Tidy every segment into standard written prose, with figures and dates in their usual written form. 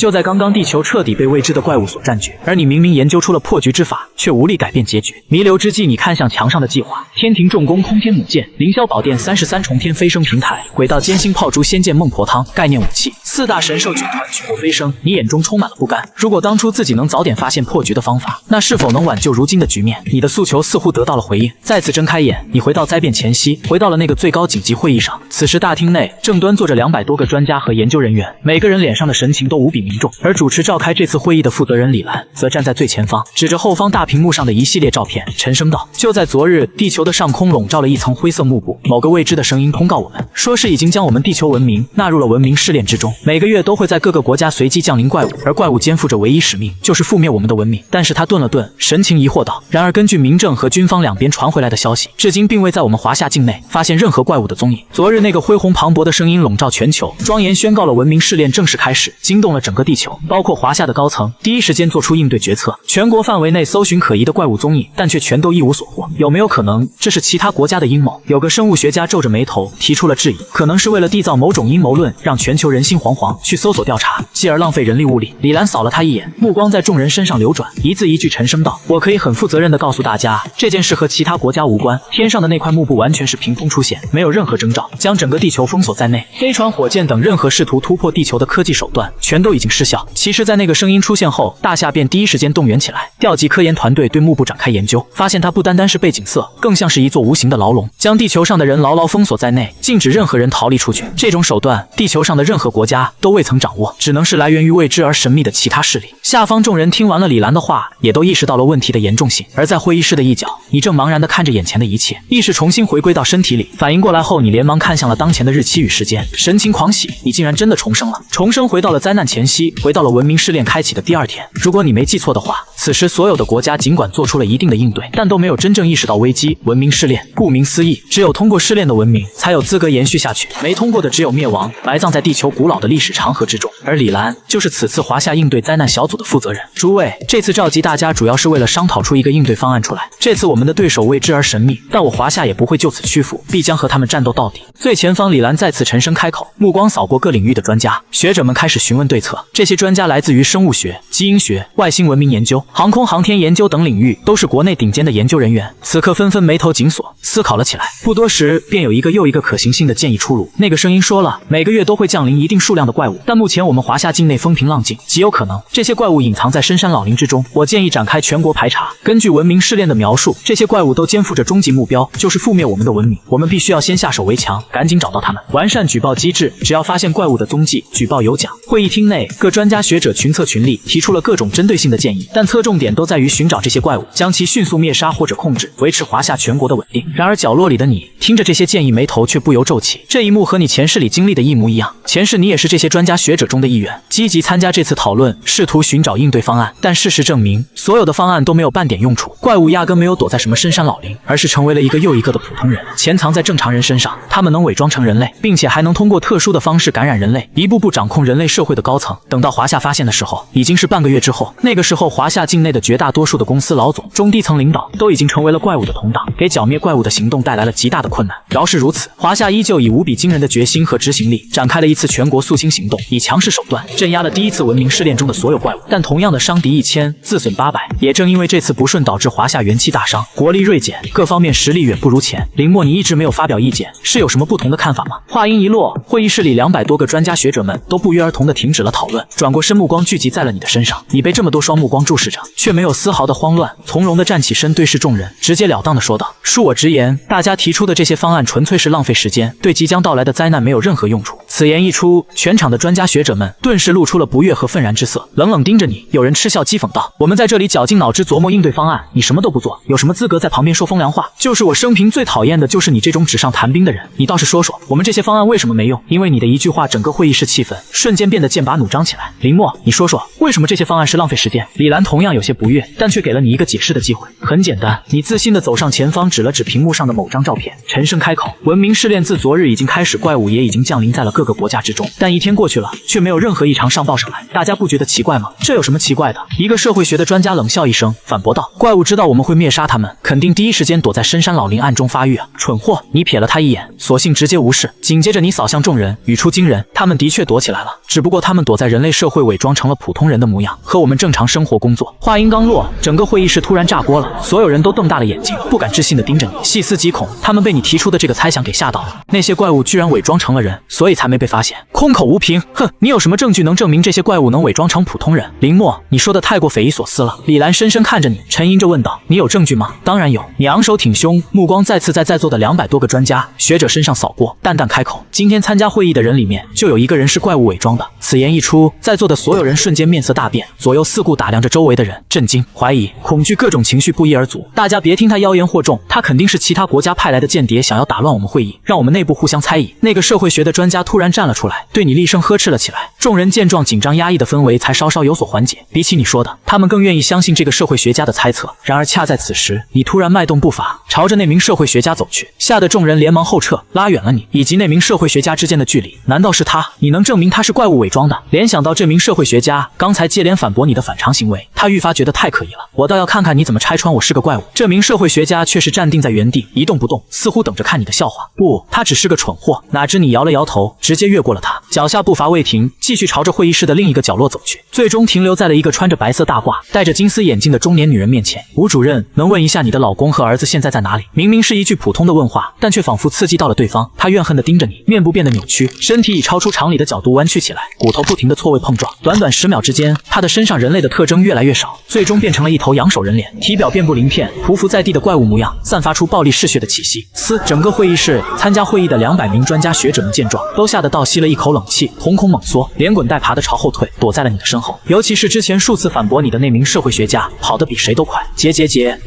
就在刚刚，地球彻底被未知的怪物所占据，而你明明研究出了破局之法，却无力改变结局。弥留之际，你看向墙上的计划：天庭重工空天母舰、凌霄宝殿33重天飞升平台、轨道歼星炮珠仙剑孟婆汤、概念武器，4大神兽军团举国飞升。你眼中充满了不甘。如果当初自己能早点发现破局的方法，那是否能挽救如今的局面？你的诉求似乎得到了回应。再次睁开眼，你回到灾变前夕，回到了那个最高紧急会议上。此时大厅内正端坐着200多个专家和研究人员，每个人脸上的神情都无比凝重。而主持召开这次会议的负责人李兰则站在最前方，指着后方大屏幕上的一系列照片，沉声道：就在昨日，地球的上空笼罩了一层灰色幕布，某个未知的声音通告我们，说是已经将我们地球文明纳入了文明试炼之中，每个月都会在各个国家随机降临怪物，而怪物肩负着唯一使命，就是覆灭我们的文明。但是他顿了顿，神情疑惑道：然而根据民政和军方两边传回来的消息，至今并未在我们华夏境内发现任何怪物的踪影。昨日那个恢宏磅礴的声音笼罩全球，庄严宣告了文明试炼正式开始，惊动了整个地球，包括华夏的高层，第一时间做出应对决策，全国范围内搜寻可疑的怪物踪影，但却全都一无所获。有没有可能这是其他国家的阴谋？有个生物学家皱着眉头提出了质疑，可能是为了缔造某种阴谋论，让全球人心惶惶，去搜索调查，继而浪费人力物力。李兰扫了他一眼，目光在众人身上流转，一字一句沉声道：我可以很负责任地告诉大家，这件事和其他国家无关，天上的那块幕布完全是凭空出现，没有任何征兆，将整个地球封锁在内，飞船、火箭等任何试图突破地球的科技手段全都已经失效。其实在那个声音出现后，大夏便第一时间动员起来，调集科研团队对幕布展开研究，发现它不单单是背景色，更像是一座无形的牢笼，将地球上的人牢牢封锁在内，禁止任何人逃离出去。这种手段，地球上的任何国家都未曾掌握，只能是来源于未知而神秘的其他势力。下方众人听完了李兰的话，也都意识到了问题的严重性。而在会议室的一角，你正茫然地看着眼前的一切，意识重新回归到身体里。反应过来后，你连忙看向了当前的日期与时间，神情狂喜，你竟然真的重生了，重生回到了灾难前夕，回到了文明试炼开启的第2天。如果你没记错的话，此时所有的国家尽管做出了一定的应对，但都没有真正意识到危机。文明试炼，顾名思义，只有通过试炼的文明才有资格延续下去，没通过的只有灭亡，埋葬在地球古老的历史长河之中。而李兰就是此次华夏应对灾难小组的负责人。诸位，这次召集大家主要是为了商讨出一个应对方案出来。这次我们的对手未知而神秘，但我华夏也不会就此屈服，必将和他们战斗到底。最前方，李兰再次沉声开口，目光扫过各领域的专家学者们，开始询问对策。这些专家来自于生物学、基因学、外星文明研究、航空航天研究等领域，都是国内顶尖的研究人员。此刻纷纷眉头紧锁，思考了起来。不多时，便有一个又一个可行性的建议出炉。那个声音说了，每个月都会降临一定数量的怪物，但目前我们华夏境内风平浪静，极有可能这些怪物隐藏在深山老林之中。我建议展开全国排查。根据文明试炼的描述，这些怪物都肩负着终极目标，就是覆灭我们的文明。我们必须要先下手为强，赶紧找到他们，完善举报机制，只要发现怪物的踪迹，举报有奖。会议厅内，各专家学者群策群力，提出了各种针对性的建议，但侧重点都在于寻找这些怪物，将其迅速灭杀或者控制，维持华夏全国的稳定。然而角落里的你，听着这些建议，眉头却不由皱起。这一幕和你前世里经历的一模一样。前世你也是这些专家学者中的一员，积极参加这次讨论，试图寻找应对方案。但事实证明，所有的方案都没有半点用处。怪物压根没有躲在什么深山老林，而是成为了一个又一个的普通人，潜藏在正常人身上。他们能伪装成人类，并且还能通过特殊的方式感染人类，一步步掌控人类社会的高层。等到华夏发现的时候，已经是半个月之后。那个时候，华夏境内的绝大多数的公司老总、中低层领导都已经成为了怪物的同党，给剿灭怪物的行动带来了极大的困难。饶是如此，华夏依旧以无比惊人的决心和执行力，展开了一次全国肃清行动，以强势手段镇压了第一次文明试炼中的所有怪物。但同样的，伤敌1000，自损800。也正因为这次不顺，导致华夏元气大伤，国力锐减，各方面实力远不如前。林墨，你一直没有发表意见，是有什么不同的看法吗？话音一落，会议室里200多个专家学者们都不约而同地停止了讨论，转过身，目光聚集在了你的身上。你被这么多双目光注视着，却没有丝毫的慌乱，从容地站起身，对视众人，直截了当地说道：恕我直言，大家提出的这些方案纯粹是浪费时间，对即将到来的灾难没有任何用处。此言一出，全场的专家学者们顿时露出了不悦和愤然之色，冷冷盯着你。有人嗤笑讥讽道：我们在这里绞尽脑汁琢磨应对方案，你什么都不做，有什么资格在旁边说风凉话？就是我生平最讨厌的就是你这种纸上谈兵的人。你倒是说说，我们这些方案为什么没用？因为你的一句话，整个会议室气氛瞬间变得剑拔弩张起来。林墨，你说说，为什么这些方案是浪费时间？李兰同样有些不悦，但却给了你一个解释的机会。很简单，你自信地走上前方，指了指屏幕上的某张照片，沉声开口：文明试炼自昨日已经开始，怪物也已经降临在了各个国家之中，但一天过去了，却没有任何异常上报上来，大家不觉得奇怪吗？这有什么奇怪的？一个社会学的专家冷笑一声，反驳道：怪物知道我们会灭杀他们，肯定第一时间躲在深山老林暗中发育啊！蠢货！你瞥了他一眼，索性直接无视。紧接着你扫向众人，语出惊人：他们的确躲起来了，只不过他们躲在人类社会，伪装成了普通人的模样，和我们正常生活工作。话音刚落，整个会议室突然炸锅了，所有人都瞪大了眼睛，不敢置信地盯着你，细思极恐。他们被你提出的这个猜想给吓到了，那些怪物居然伪装成了人，所以才没被发现。空口无凭，哼！你有什么证据能证明这些怪物能伪装成普通人？林默，你说的太过匪夷所思了。李兰深深看着你，沉吟着问道：你有证据吗？当然有。你昂首挺胸，目光再次在座的200多个专家学者身上扫过，淡淡开口：今天参加会议的人里面，就有一个人是怪物伪装的。此言一出，在座的所有人瞬间面色大变，左右四顾打量着周围的人，震惊、怀疑、恐惧，各种情绪不一而足。大家别听他妖言惑众，他肯定是其他国家派来的间谍，想要打乱我们会议，让我们内部互相猜疑。那个社会学的专家突然站了出来，对你厉声呵斥了起来。众人见状，紧张压抑的氛围才稍稍有所缓解。比起你说的，他们更愿意相信这个社会学家的猜测。然而恰在此时，你突然迈动步伐，朝着那名社会学家走去，吓得众人连忙后撤，拉远了你以及那名社会学家之间的距离。难道是他？你能证明他是怪物伪装的？联想到这名社会学家刚才接连反驳你的反常行为，他愈发觉得太可疑了。我倒要看看你怎么拆穿我是个怪物。这名社会学家却是站定在原地，一动不动，似乎等着看你的笑话。不，他只是个蠢货。哪知你摇了摇头，直接越过了他，脚下步伐未停，继续朝着会议室的另一个角落走去，最终停留在了一个穿着白色大褂、戴着金丝眼镜的中年女人面前。吴主任，能问一下你的老公和儿子现在在哪里？明明是一句普通的问话，但却仿佛刺激到了对方。他怨恨地盯着你，面部变得扭曲，身体以超出常理的角度弯曲起来，骨头不停地错位碰撞。短短10秒之间，他的身上人类的特征越来越少，最终变成了一头羊首人脸，体表遍布鳞片，匍匐在地的怪物模样，散发出暴力嗜血的气息。整个会议室参加会议的200名专家学者们见状，都吓得倒吸了一口冷气，瞳孔猛缩，连滚带爬地朝后退，躲在了你的身后。尤其是之前数次反驳你的那名社会学家，跑得比谁都快。结，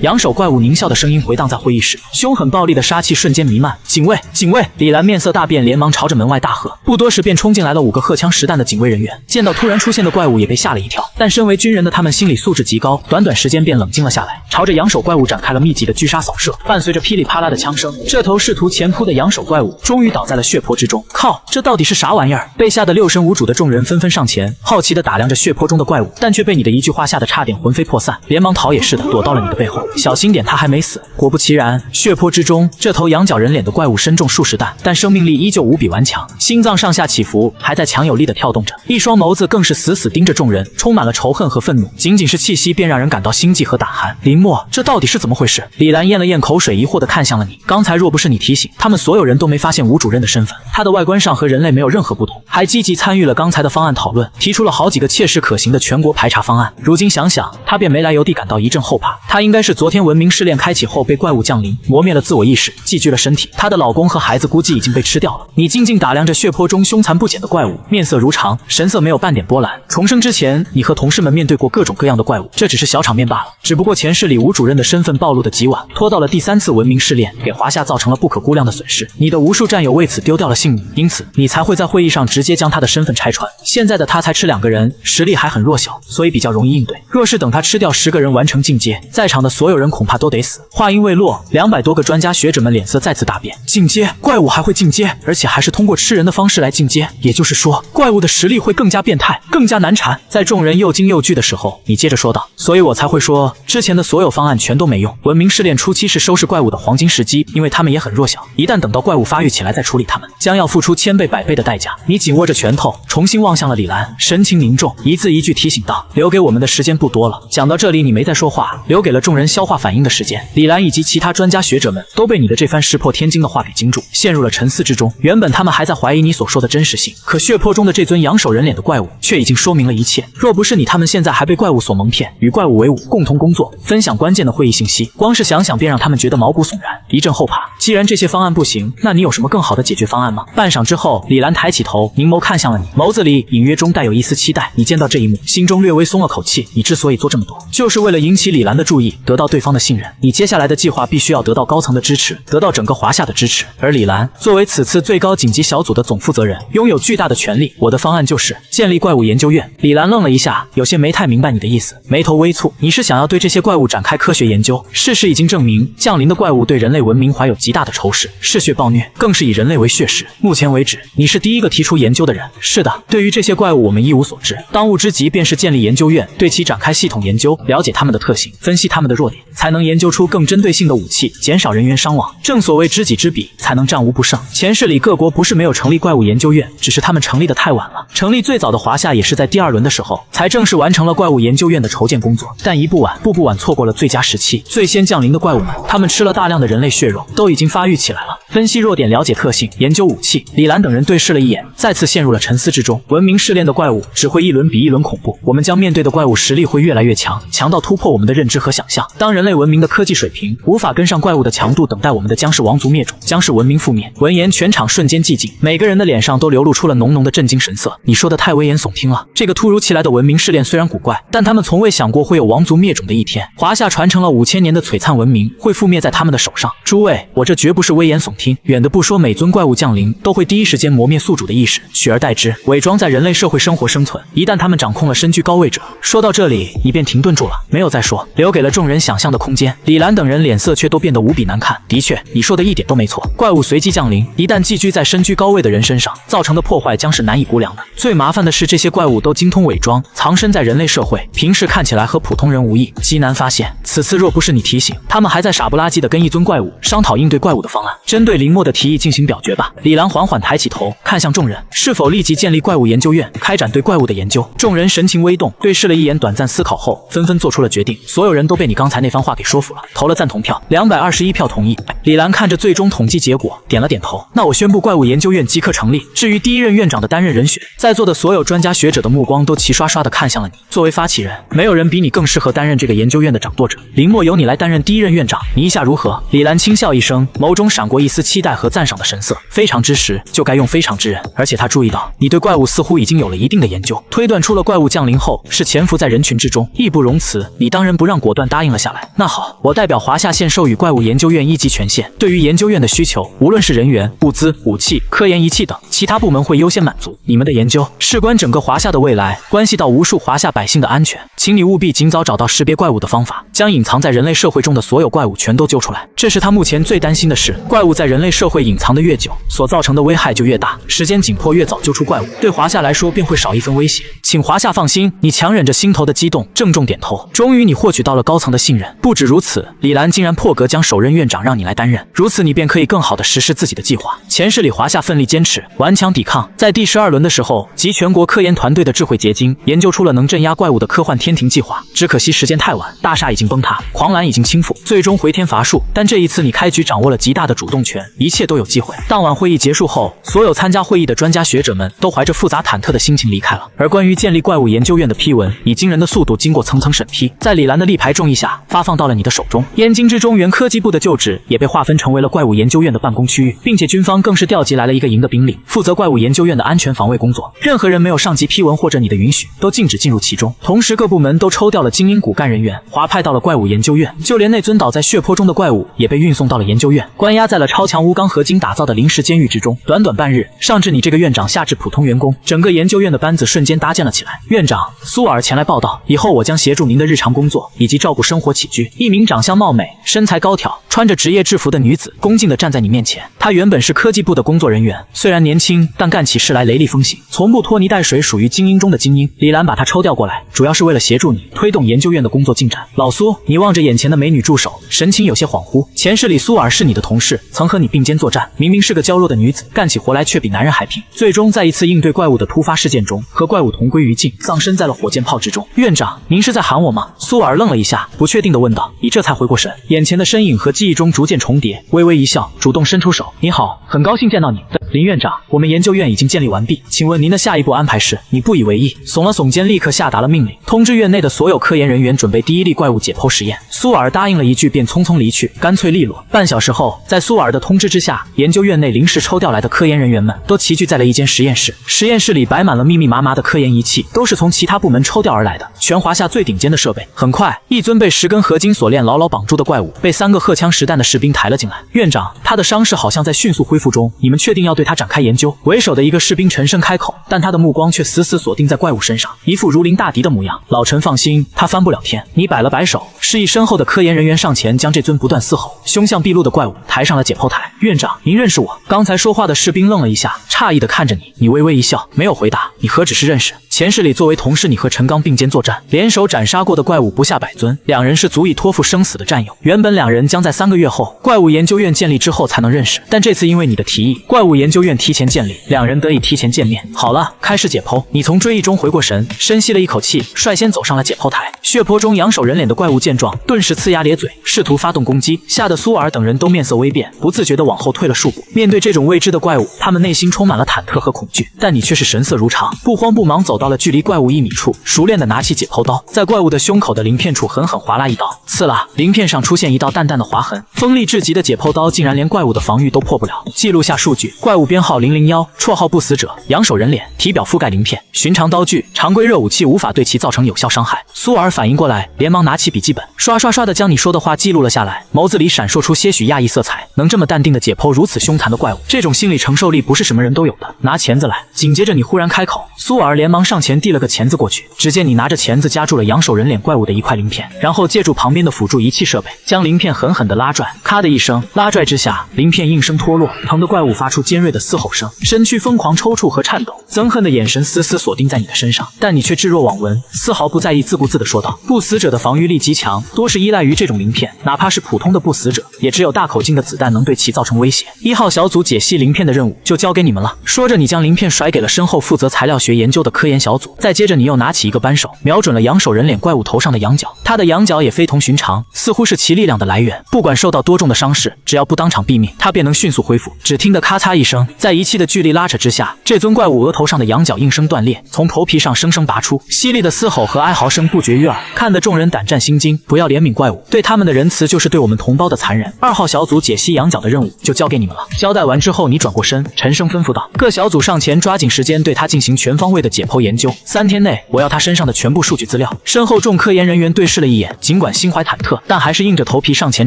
羊首怪物狞笑的声音回荡在会议室，凶狠暴力的杀气瞬间弥漫。警卫！警卫！李兰面色大变，连忙朝着门外大喝。不多时便冲进来了5个荷枪实弹的警卫人员，见到突然出现的怪物也被吓了一跳，但身为军人的他们心理素质极高，短时间便冷静了下来，朝着羊首怪物展开了密集的狙杀扫射，伴随着噼里啪啦的枪声，这头试图前扑的羊首怪物终于倒在了血泊之中。靠，这到底是啥玩意儿？被吓得六神无主的众人纷纷上前，好奇地打量着血泊中的怪物，但却被你的一句话吓得差点魂飞魄散，连忙逃也似的躲到了你的背后，小心点，他还没死。果不其然，血泊之中这头羊角人脸的怪物身中数十弹，但生命力依旧无比顽强，心脏上下起伏，还在强有力地跳动着，一双眸子更是死死盯着众人，充满了仇恨和愤怒，仅仅是气息便让人感到心悸和胆寒。林默，这到底是怎么回事？李兰咽了咽口水，疑惑地看向了你。刚才若不是你提醒，他们所有人都没发现吴主任的身份。他的外观上和人类没有任何不同，还积极参与了刚才的方案讨论，提出了好几个切实可行的全国排查方案。如今想想，他便没来由地感到一阵后怕。他应该是昨天文明试炼开启后被怪物降临，磨灭了自我意识，寄居了身体。他的老公和孩子估计已经被吃掉了。你静静打量着血泊中凶残不减的怪物，面色如常，神色没有半点波澜。重生之前，你和同事们面对过各种各样的怪物，这只是小场面罢了。只不过前世里吴主任的身份暴露的极晚，拖到了第3次文明试炼，给华夏造成了不可估量的损失。你的无数战友为此丢掉了性命，因此你才会在会议上直接将他的身份拆穿。现在的他才吃2个人，实力还很弱小，所以比较容易应对。若是等他吃掉10个人完成进阶，在场的所有人恐怕都得死。话音未落，200多个专家学者们脸色再次大变。进阶？怪物还会进阶，而且还是通过吃人的方式来进阶，也就是说，怪物的实力会更加变态，更加难缠。在众人又惊又惧的时候，你接着说道：所以我才会说，之前的所有方案全都没用。文明试炼初期是收拾怪物的黄金时机，因为他们也很弱小，一旦等到怪物发育起来再处理他们，将要付出1000倍100倍的代价。你紧握着拳头，重新望向了李兰，神情凝重，一字一句提醒道：留给我们的时间不多了。讲到这里，你没再说话，留给了众人消化反应的时间。李兰以及其他专家学者们都被你的这番石破天惊的话给惊住，陷入了沉思之中。原本他们还在怀疑你所说的真实性，可血泊中的这尊羊首人脸的怪物却已经说明了一切。若不是你，他们现在还被怪物所蒙骗，与怪物为伍，共同工作，分享关键的会议信息，光是想想便让他们觉得毛骨悚然，一阵后怕。既然这些方案不行，那你有什么更好的解决方案吗？半晌之后，李兰抬起头，凝眸看向了你，眸子里隐约中带有一丝期待。你见到这一幕，心中略微松了口气。你之所以做这么多，就是为了引起李兰的注意，得到对方的信任。你接下来的计划必须要得到高层的支持，得到整个华夏的支持。而李兰作为此次最高紧急小组的总负责人，拥有巨大的权力。我的方案就是建立怪物研究院。李兰愣了一下，有些没太明白你的意思，眉头微蹙。你是想要对这些怪物展开科学研究？事实已经证明，降临的怪物对人类文明怀有极大的仇视，嗜血暴虐，更是以人类为血食。目前为止，你是第一个提出研究的人。是的，对于这些怪物，我们一无所知。当务之急便是建立研究院，对其展开系统研究，了解它们的特性，分析它们的弱点，才能研究出更针对性的武器，减少人员伤亡。正所谓知己知彼，才能战无不胜。前世里各国不是没有成立怪物研究院，只是他们成立的太晚了。成立最早的华夏也是在第2轮的时候，才正式完成了怪物研究院的筹建工作。但一步晚，步步晚，错过了最佳时期。最先降临的怪物们，他们吃了大量的人类血肉，都已经发育起来了。分析弱点，了解特性，研究武器。李兰等人对视了一眼，再次陷入了沉思之中。文明试炼的怪物只会一轮比一轮恐怖，我们将面对的怪物实力会越来越强，强到突破我们的认知和想象。当人类文明的科技水平无法跟上怪物的强度，等待我们的将是王族灭种，将是文明覆灭。闻言，全场瞬间寂静，每个人的脸上都流露出了浓浓的震惊神色。你说的太危言耸听了，这个突如其来的文明试炼虽然古怪，但他们从未想过会有王族灭种的一天。华夏传承了5000年的璀璨文明会覆灭在他们的手上。诸位，我这绝不是危言耸听，远的不说，每尊怪物降临都会第一时间磨灭宿主的意识，取而代之伪装在人类社会生活生存。一旦他们掌控了身居高位者，说到这里，你便停顿住了，没有再说，留给了众人想象的空间。李兰等人脸色却都变得无比难看。的确，你说的一点都没错，怪物随机降临，一旦寄居在身居高位的人身上，造成的破坏将是难以估量的。最麻烦的是，这些怪物都精通伪装，藏身在人类社会，平时看起来和普通人无异，极难发现。此次若不是你提醒，他们还在傻不拉几的跟一尊怪物商讨应对怪物的方案。针对林墨的提议进行表决吧。李兰缓缓抬起头，看向众人，是否立即建立怪物研究院，开展对怪物的研究？众人神情微动，对视了一眼，短暂思考后，纷纷做出了决定。所有人都被你刚才那番话给说服了，投了赞同票，221票同意。李兰看着最终统计结果，点了点头。那我宣布怪物研究院即刻成立。至于第一任院长的担任人选，在座的所有专家学者的目光都齐刷刷地看向了你。作为发起人，没有人比你更适合担任这个研究院的掌舵者。林墨由你来担任第一任院长，你意下如何？李兰轻笑一声，眸中闪过一丝期待和赞赏的神色。非常之时，就该用非常之人。而且他注意到你对怪物似乎已经有了一定的研究，推断出了怪物降临后是潜伏在人群之中，义不容辞。你当仁不让，果断答应了下来。那好，我代表华夏县授予怪物研究院1级权限，对于研究院的需求，无论是人员、物资、武器、科研仪器等，其他部门会优先满足。你们的研究事关整个华夏的未来，关系到无数华夏百姓的安全，请你务必尽早找到识别怪物的方法，将隐藏在人类社会中的所有怪物全都揪出来。这是他目前最担心的事。怪物在人类社会隐藏的越久，所造成的危害就越大，时间紧迫，越早揪出怪物，对华夏来说便会少一分威胁。请华夏放心。你强忍着心头的激动，郑重点头。终于你获取到了高层的信任。不止如此，李兰竟然破格将首任院长让你来担任，如此你便可以更好地实施自己的计划。前世里华夏奋力坚持，顽强抵抗，在第12轮的时候，集全国科研团队的智慧结晶，研究出了能镇压怪物的科幻天庭计划。只可惜时间太晚，大厦已经崩塌，狂澜已经倾覆，最终回天乏术。但这一次你开局掌握了极大的主动权，一切都有机会。当晚会议结束后，所有参加会议的专家学者们都怀着复杂忐忑的心情离开了。而关于建立怪物研究院的批文，以惊人的速度经过层层审批，在李兰的力排众议下，发放到了你的手中。燕京之中原科技部的旧址也被划分成为了怪物研究院的办公区域，并且军方更是调集来了一个营的兵力，负责怪物研究院的安全防卫工作。任何人没有上级批文或者你的允许，都禁止进入其中。同时各部门都抽调了精英骨干人员，划派到了怪物研究院。就连那尊倒在血泊中的怪物也被运送到了研究院，关押在了超强钨钢合金打造的临时监狱之中。短短半日，上至你这个院长，下至普通员工，整个研究院的班子瞬间搭建了起来。院长苏尔前来报道，以后我将协助您的日常工作以及照顾生活起居。一名长相貌美、身材高挑、穿着职业制服的女子恭敬地站在你面前。她原本是科技部的工作人员，虽然年轻，但干起事来雷厉风行，从不拖泥带水，属于精英中的精英。李兰把她抽调过来，主要是为了协助你推动研究院的工作进展。老苏，你望着眼前的美女助手，神情有些恍惚。前世里苏尔是你的同事，曾和你并肩作战，明明是个娇弱的女子，干起活来却比男人还拼，最终在一次应对怪物的突发事件中和怪物同归于尽，丧生在了火箭炮之中。院长，您是在喊我吗？苏尔愣了一下，不确定地问道。你这才回过神，眼前的身影和记忆中逐渐重叠，微微一笑，主动伸出手。你好，很高兴见到你。林院长，我们研究院已经建立完毕，请问您的下一步安排是？你不以为意，耸了耸肩，立刻下达了命令。通知院内的所有科研人员准备第一例怪物解剖实验。苏尔答应了一句，便匆匆离去，干脆利落。半小时后，在苏尔的通知之下，研究院内临时抽调来的科研人员们都齐聚在了一间实验室。实验室里摆满了密密麻麻的科研仪器，都是从其他部门抽调而来的，全华夏最顶尖的设备。很快，一尊被10根合金锁链牢牢绑住的怪物被3个荷枪实弹的士兵抬了进来。院长，他的伤势好像在迅速恢复中，你们确定要对他展开研究？为首的一个士兵沉声开口，但他的目光却死死锁定在怪物身上，一副如临大敌的模样。老陈放心，他翻不了天。你摆了摆手，示意身后的科研人员上前将这尊不断嘶吼、凶相毕露的怪物抬上了解剖台。院长，您认识我？刚才说话的士兵愣了一下，诧异地看着你。你微微一笑，没有回答。你何止是认识？前世里作为同事，你和陈刚并肩作战，联手斩杀过的怪物不下100尊，两人是足以托付生死的战友。原本两人将在3个月后怪物研究院建立之后才能认识，但这次因为你的提议，怪物研究院提前建立，两人得以提前见面。好了，开始解剖。你从追忆中回过神，深吸了一口气，率先走上了解剖台。血泊中仰首人脸的怪物见状，顿时呲牙咧嘴，试图发动攻击，吓得苏尔等人都面色微变，不自觉地往后退了数步。面对这种未知的怪物，他们内心充满了忐忑和恐惧，但你却是神色如常，不慌不忙走到了距离怪物1米处，熟练地拿起解剖刀，在怪物的胸口的鳞片处狠狠划拉一刀。刺啦，鳞片上出现一道淡淡的划痕，锋利至极的解剖刀竟然连怪物的防御都破不了。记录下数据：怪物编号001，绰号不死者，仰首人脸，体表覆盖鳞片，寻常刀具、常规热武器无法对其造成有效伤害。苏尔反应过来，连忙拿起笔记本，刷刷刷地将你说的话记录了下来，眸子里闪烁出些许讶异色彩。能这么淡定地解剖如此凶残的怪物，这种心理承受力不是什么人都有的。拿钳子来。紧接着你忽然开口，苏尔连忙上前递了个钳子过去。只见你拿着钳子夹住了仰首人脸怪物的一块鳞片，然后借助旁边的辅助仪器设备，将鳞片狠狠地拉拽。咔的一声，拉拽之下，鳞片应声脱落，疼得怪物发出尖锐的嘶吼声，身躯疯狂抽搐和颤抖，憎恨的眼神死死锁定在你的身上，但你却置若罔闻，丝毫不在意，自顾自地说道：不死者的防御力极强，多是依赖于这种鳞片，哪怕是普通的不死者，也只有大口径的子弹能对其造成威胁。1号小组解析鳞片的任务就交给你们了。说着，你将鳞片甩给了身后负责材料学研究的科研小组，再接着你又拿起一个扳手，瞄准了仰首人脸怪物头上的羊角。他的羊角也非同寻常，似乎是其力量的来源，不管受到多重的伤势，只要不当场毙命，他便能迅速恢复。只听得咔嚓一声，在仪器的巨力拉扯之下，这尊怪物额头上的羊角应声断裂，从头皮上生生拔出，犀利的嘶吼和哀嚎声不绝于耳，看得众人胆战心惊。不要怜悯怪物，对他们的仁慈就是对我们同胞的残忍。2号小组解析羊角的任务就交给你们了。交代完之后，你转过身，沉声吩咐道：各小组上前，抓紧时间对他进行全方位的解剖研究。3天内，我要他身上的全部数据资料。身后众科研人员对视了一眼，尽管心怀忐忑，但还是硬着头皮上前，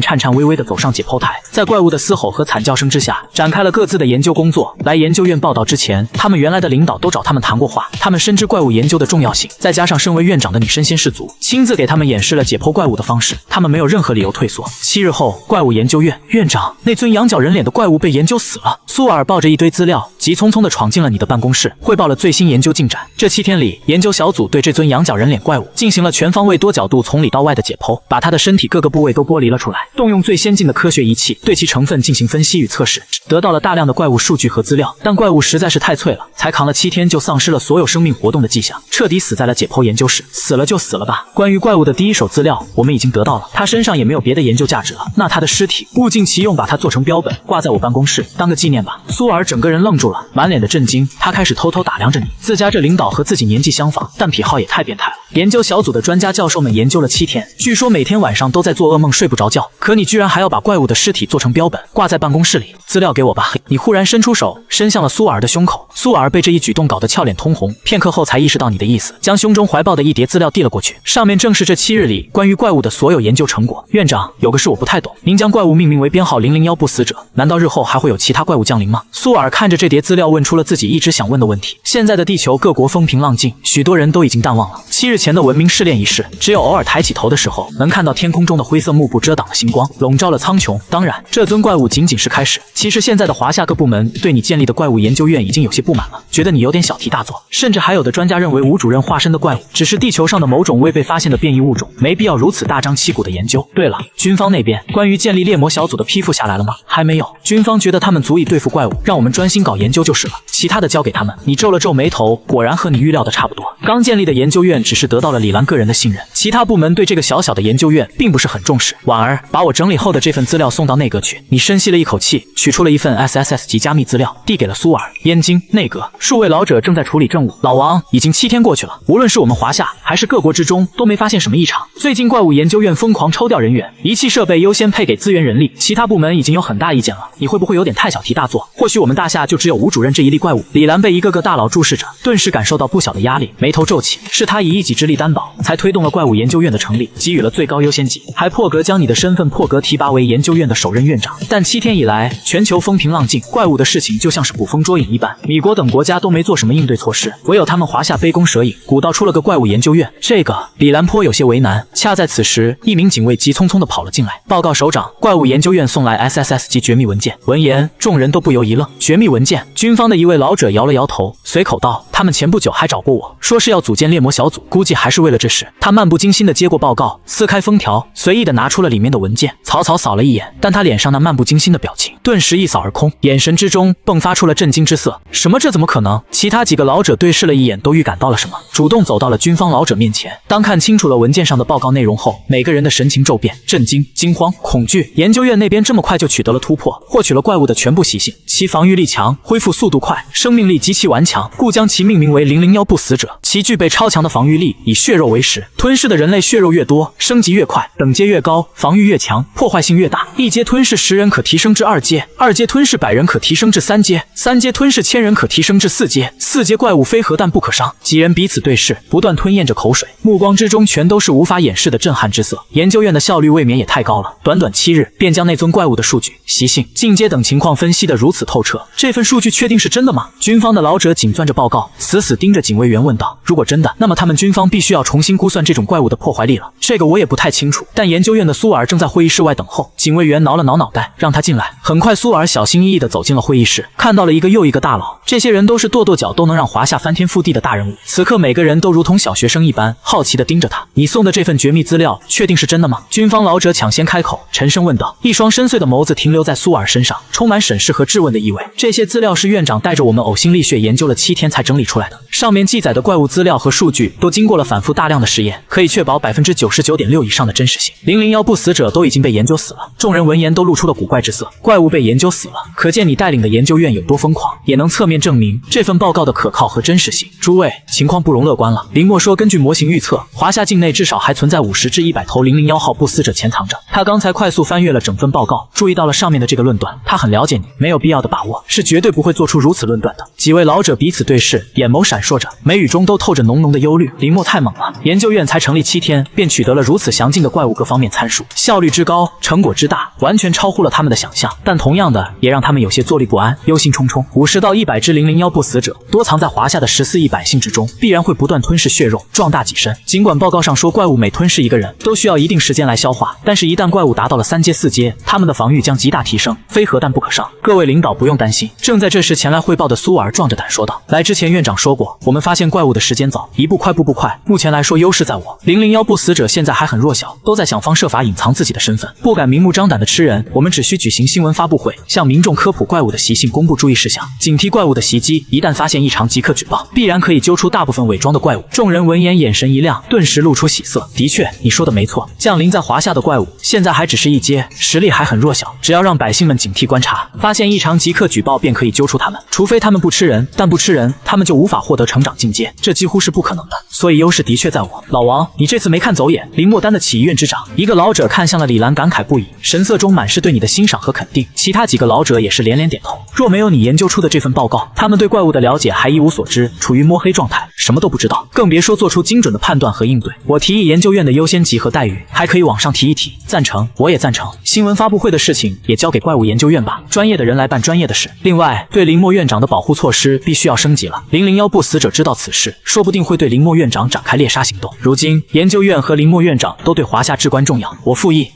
颤颤巍巍地走上解剖台，在怪物的嘶吼和惨叫声之下，展开了各自的研究工作。来研究院报道之前，他们原来的领导都找他们谈过话，他们深知怪物研究的重要性，再加上身为院长的你身先士卒，亲自给他们演示了解剖怪物的方式，他们没有任何理由退缩。7日后，怪物研究院院长，那尊羊角人脸的怪物被研究死了。苏尔抱着一堆资料，急匆匆地闯进了你的办公室，汇报了最新研究进展。这7天里，研究小组对这尊羊角人脸怪物进行了全方位多角度从里到外的解剖，把他的身体各个部位都剥离了出来，动用最先进的科学仪器对其成分进行分析与测试，得到了大量的怪物数据和资料。但怪物实在是太脆了，才扛了7天就丧失了所有生命活动的迹象，彻底死在了解剖研究室。死了就死了吧。关于怪物的第一手资料我们已经得到了，他身上也没有别的研究价值了，那他的尸体物尽其用，把它做成标本挂在我办公室当个纪念吧。苏尔整个人愣住了，满脸的震惊，他开始偷偷打量着你。自家这领导和自己年纪相仿，但癖好也太变态了。研究小组的专家教授们研究了7天，据说每天晚上都在做噩梦，睡不着觉，可你居然还要把怪物的尸体做成标本挂在办公室里。资料给我吧。你忽然伸出手伸向了苏尔的胸口，苏尔被这一举动搞得俏脸通红，片刻后才意识到你的意思，将胸中怀抱的一叠资料递了过去，上面正是这7日里关于怪物的所有研究成果。院长，有个事我不太懂，您将怪物命名为编号001不死者，难道日后还会有其他怪物降临吗？苏尔看着这叠资料问出了自己一直想问的问题。现在的地球各国风平浪静，许多人都已经淡忘了7日前的文明试炼仪式，只有偶尔抬起头的时候能看到天空中的灰色幕布遮挡了星光，笼罩了苍穹。当然这尊怪物仅仅是开始，其实现在的华夏各部门对你建立的怪物研究院已经有些不满了，觉得你有点小题大做，甚至还有的专家认为吴主任化身的怪物只是地球上的某种未被发现的变异物种，没必要如此大张旗鼓的研究。对了，军方那边关于建立猎魔小组的批复下来了吗？还没有，军方觉得他们足以对付怪物，让我们专心搞研究就是了，其他的交给他们。你皱了皱眉头，果然和你预料的差不多。刚建立的研究院只是得到了李兰个人的信任，其他部门对这个小小的研究院并不是很重视。婉儿，把我整理后的这份资料送到内阁去。你深吸了一口气，取出了一份 SSS 级加密资料，递给了苏尔。燕京，内阁数位老者正在处理政务。老王，已经7天过去了，无论是我们华夏还是各国之中，都没发现什么异常。最近怪物研究院疯狂抽调人员，仪器设备优先配给资源人力，其他部门已经有很大意见了。你会不会有点太小题大做？或许我们大夏就只有吴主任这一例怪物。李兰被一个个大佬注视着，顿时感受到不小的压力，眉头皱起。是他以一己之力担保，才推动了怪物研究院的成立，给予了最高优先级，还破格将你的身份破格提拔为研究院的首任院长。但7天以来，全球风平浪静，怪物的事情就像是捕风捉影一般，米国等国家都没做什么应对措施，唯有他们华夏杯弓蛇影，鼓捣出了个怪物研究院。这个李兰颇有些为难。恰在此时，一名警卫急匆匆地跑了进来，报告首长，怪物研究院送来 SSS 级绝密文件。闻言，众人都不由一愣，绝密文件？军方的一位老者摇了摇头，随口道：他们前不久还找过我，说是要组建猎魔小组，估计还是为了这事。他漫不经心地接过报告，撕开封条，随意地拿出了里面的文件，草草扫了一眼，但他脸上那漫不经心的表情顿时一扫而空，眼神之中迸发出了震惊之色。什么？这怎么可能？其他几个老者对视了一眼，都预感到了什么，主动走到了军方老者面前。当看清楚了文件上的报告内容后，每个人的神情骤变，震惊、惊慌、恐惧。研究院那边这么快就取得了突破，获取了怪物的全部习性，其防御力强，恢复速度快，生命力极其顽强，故将其命名为001不死者。其具备超强的防御力，以血肉为食，吞噬的人类血肉越多，升级越快，等阶越高，防御越强，破坏性越大。1阶吞噬10人可提升至2阶，2阶吞噬100人可提升至3阶，3阶吞噬1000人可提升至4阶，4阶怪物非核弹不可伤。几人彼此对视，不断吞咽着口水，目光之中全都是无法掩饰的震撼之色。研究院的效率未免也太高了，短短7日便将那尊怪物的数据、习性、进阶等情况分析得如此透彻。这份数据确定是真的吗？军方的老者紧攥着报告，死死盯着警卫员问道：如果真的，那么他们军方必须要重新估算这种怪物的破坏力了。这个我也不太清楚，但研究院的苏尔正在会议室外等候。警卫员挠了挠脑袋，让他进来。很快，苏尔小心翼翼地走进了会议室，看到了一个又一个大佬，这些人都是跺跺脚都能让华夏翻天覆地的大人物。此刻每个人都如同小学生一般，好奇地盯着他。你送的这份绝密资料确定是真的吗？军方老者抢先开口，沉声问道。一双深邃的眸子停留在苏尔身上，充满审视和质问的意味。这些资料是院长带着我们呕心沥血研究了7天才整理出来的，上面记载的怪物资料和数据都经过了反复大量的实验，可以确保99.6%以上的真实性。001不死者都已经被研究死了。众人闻言都露出了古怪之色，怪物被研究死了，可见你带领的研究院有多疯狂，也能侧面证明这份报告的可靠和真实性。诸位，情况不容乐观了。林默说，根据模型预测，华夏境内至少还存在50至100头001号不死者潜藏着。他刚才快速翻阅了整份报告，注意到了上面的这个论断。他很了解你，没有必要的把握，是绝对不会做出如此论断的。几位老者彼此对视，眼眸闪烁着，眉宇中都透着浓浓的忧虑。林默太猛了，研究院才成立7天，便取得了如此详尽的怪物各方面参数，效率之高，成果之大，完全超乎了他们的想象。但同样的，也让他们有些坐立不安，忧心忡忡。50到100只001不死者，多藏在华夏的14亿百姓之中，必然会不断吞噬血肉，壮大己身。尽管报告上说怪物每吞噬一个人都需要一定时间来消化，但是一旦怪物达到了3阶4阶，他们的防御将极大提升，非核弹不可伤。各位领导不用担心。正在这时前来汇报的苏尔壮着胆说道：来之前院长说过，我们发现怪物的时间早，一步快步步快，目前来说优势在我。001不死者现在还很弱小，都在想方设法隐藏自己的身份，不敢明目张胆的吃人。我们只需举行新闻发布会，向民众科普怪物的习性，公布注意事项，警惕怪物的袭击，一旦发现异常即刻举报，必然可以揪出大部分伪装的怪物。众人闻言眼神一亮，顿时露出喜色。的确，你说的没错，降临在华夏的怪物现在还只是1阶，实力还很弱小，只要让百姓们警惕观察，发现异常即刻举报便可以揪出他们。除非他们不吃人，但不吃人他们就无法获得成长进阶，这几乎是不可能的。所以优势的确在我。老王，你这次没看走眼。林默担得起医院之长。一个老者看向了李兰，感慨不已，神色中满是对你的欣赏和肯定。其他几个老者也是连连点头。若没有你研究出的这份报告，他们对怪物的了解还一无所知，处于摸黑状态，什么都不知道，更别说做出精准的判断和应对。我提议研究院的优先级和待遇还可以往上提一提。赞成，我也赞成。新闻发布会的事情也交给怪物研究院吧，专业的人来办专业的事。另外，对林默院长的保护措施必须要升级了。001不死者知道此事，说不定会对林默院长展开猎杀行动。如今研究院和林默院长都对华夏至关重要，我复议。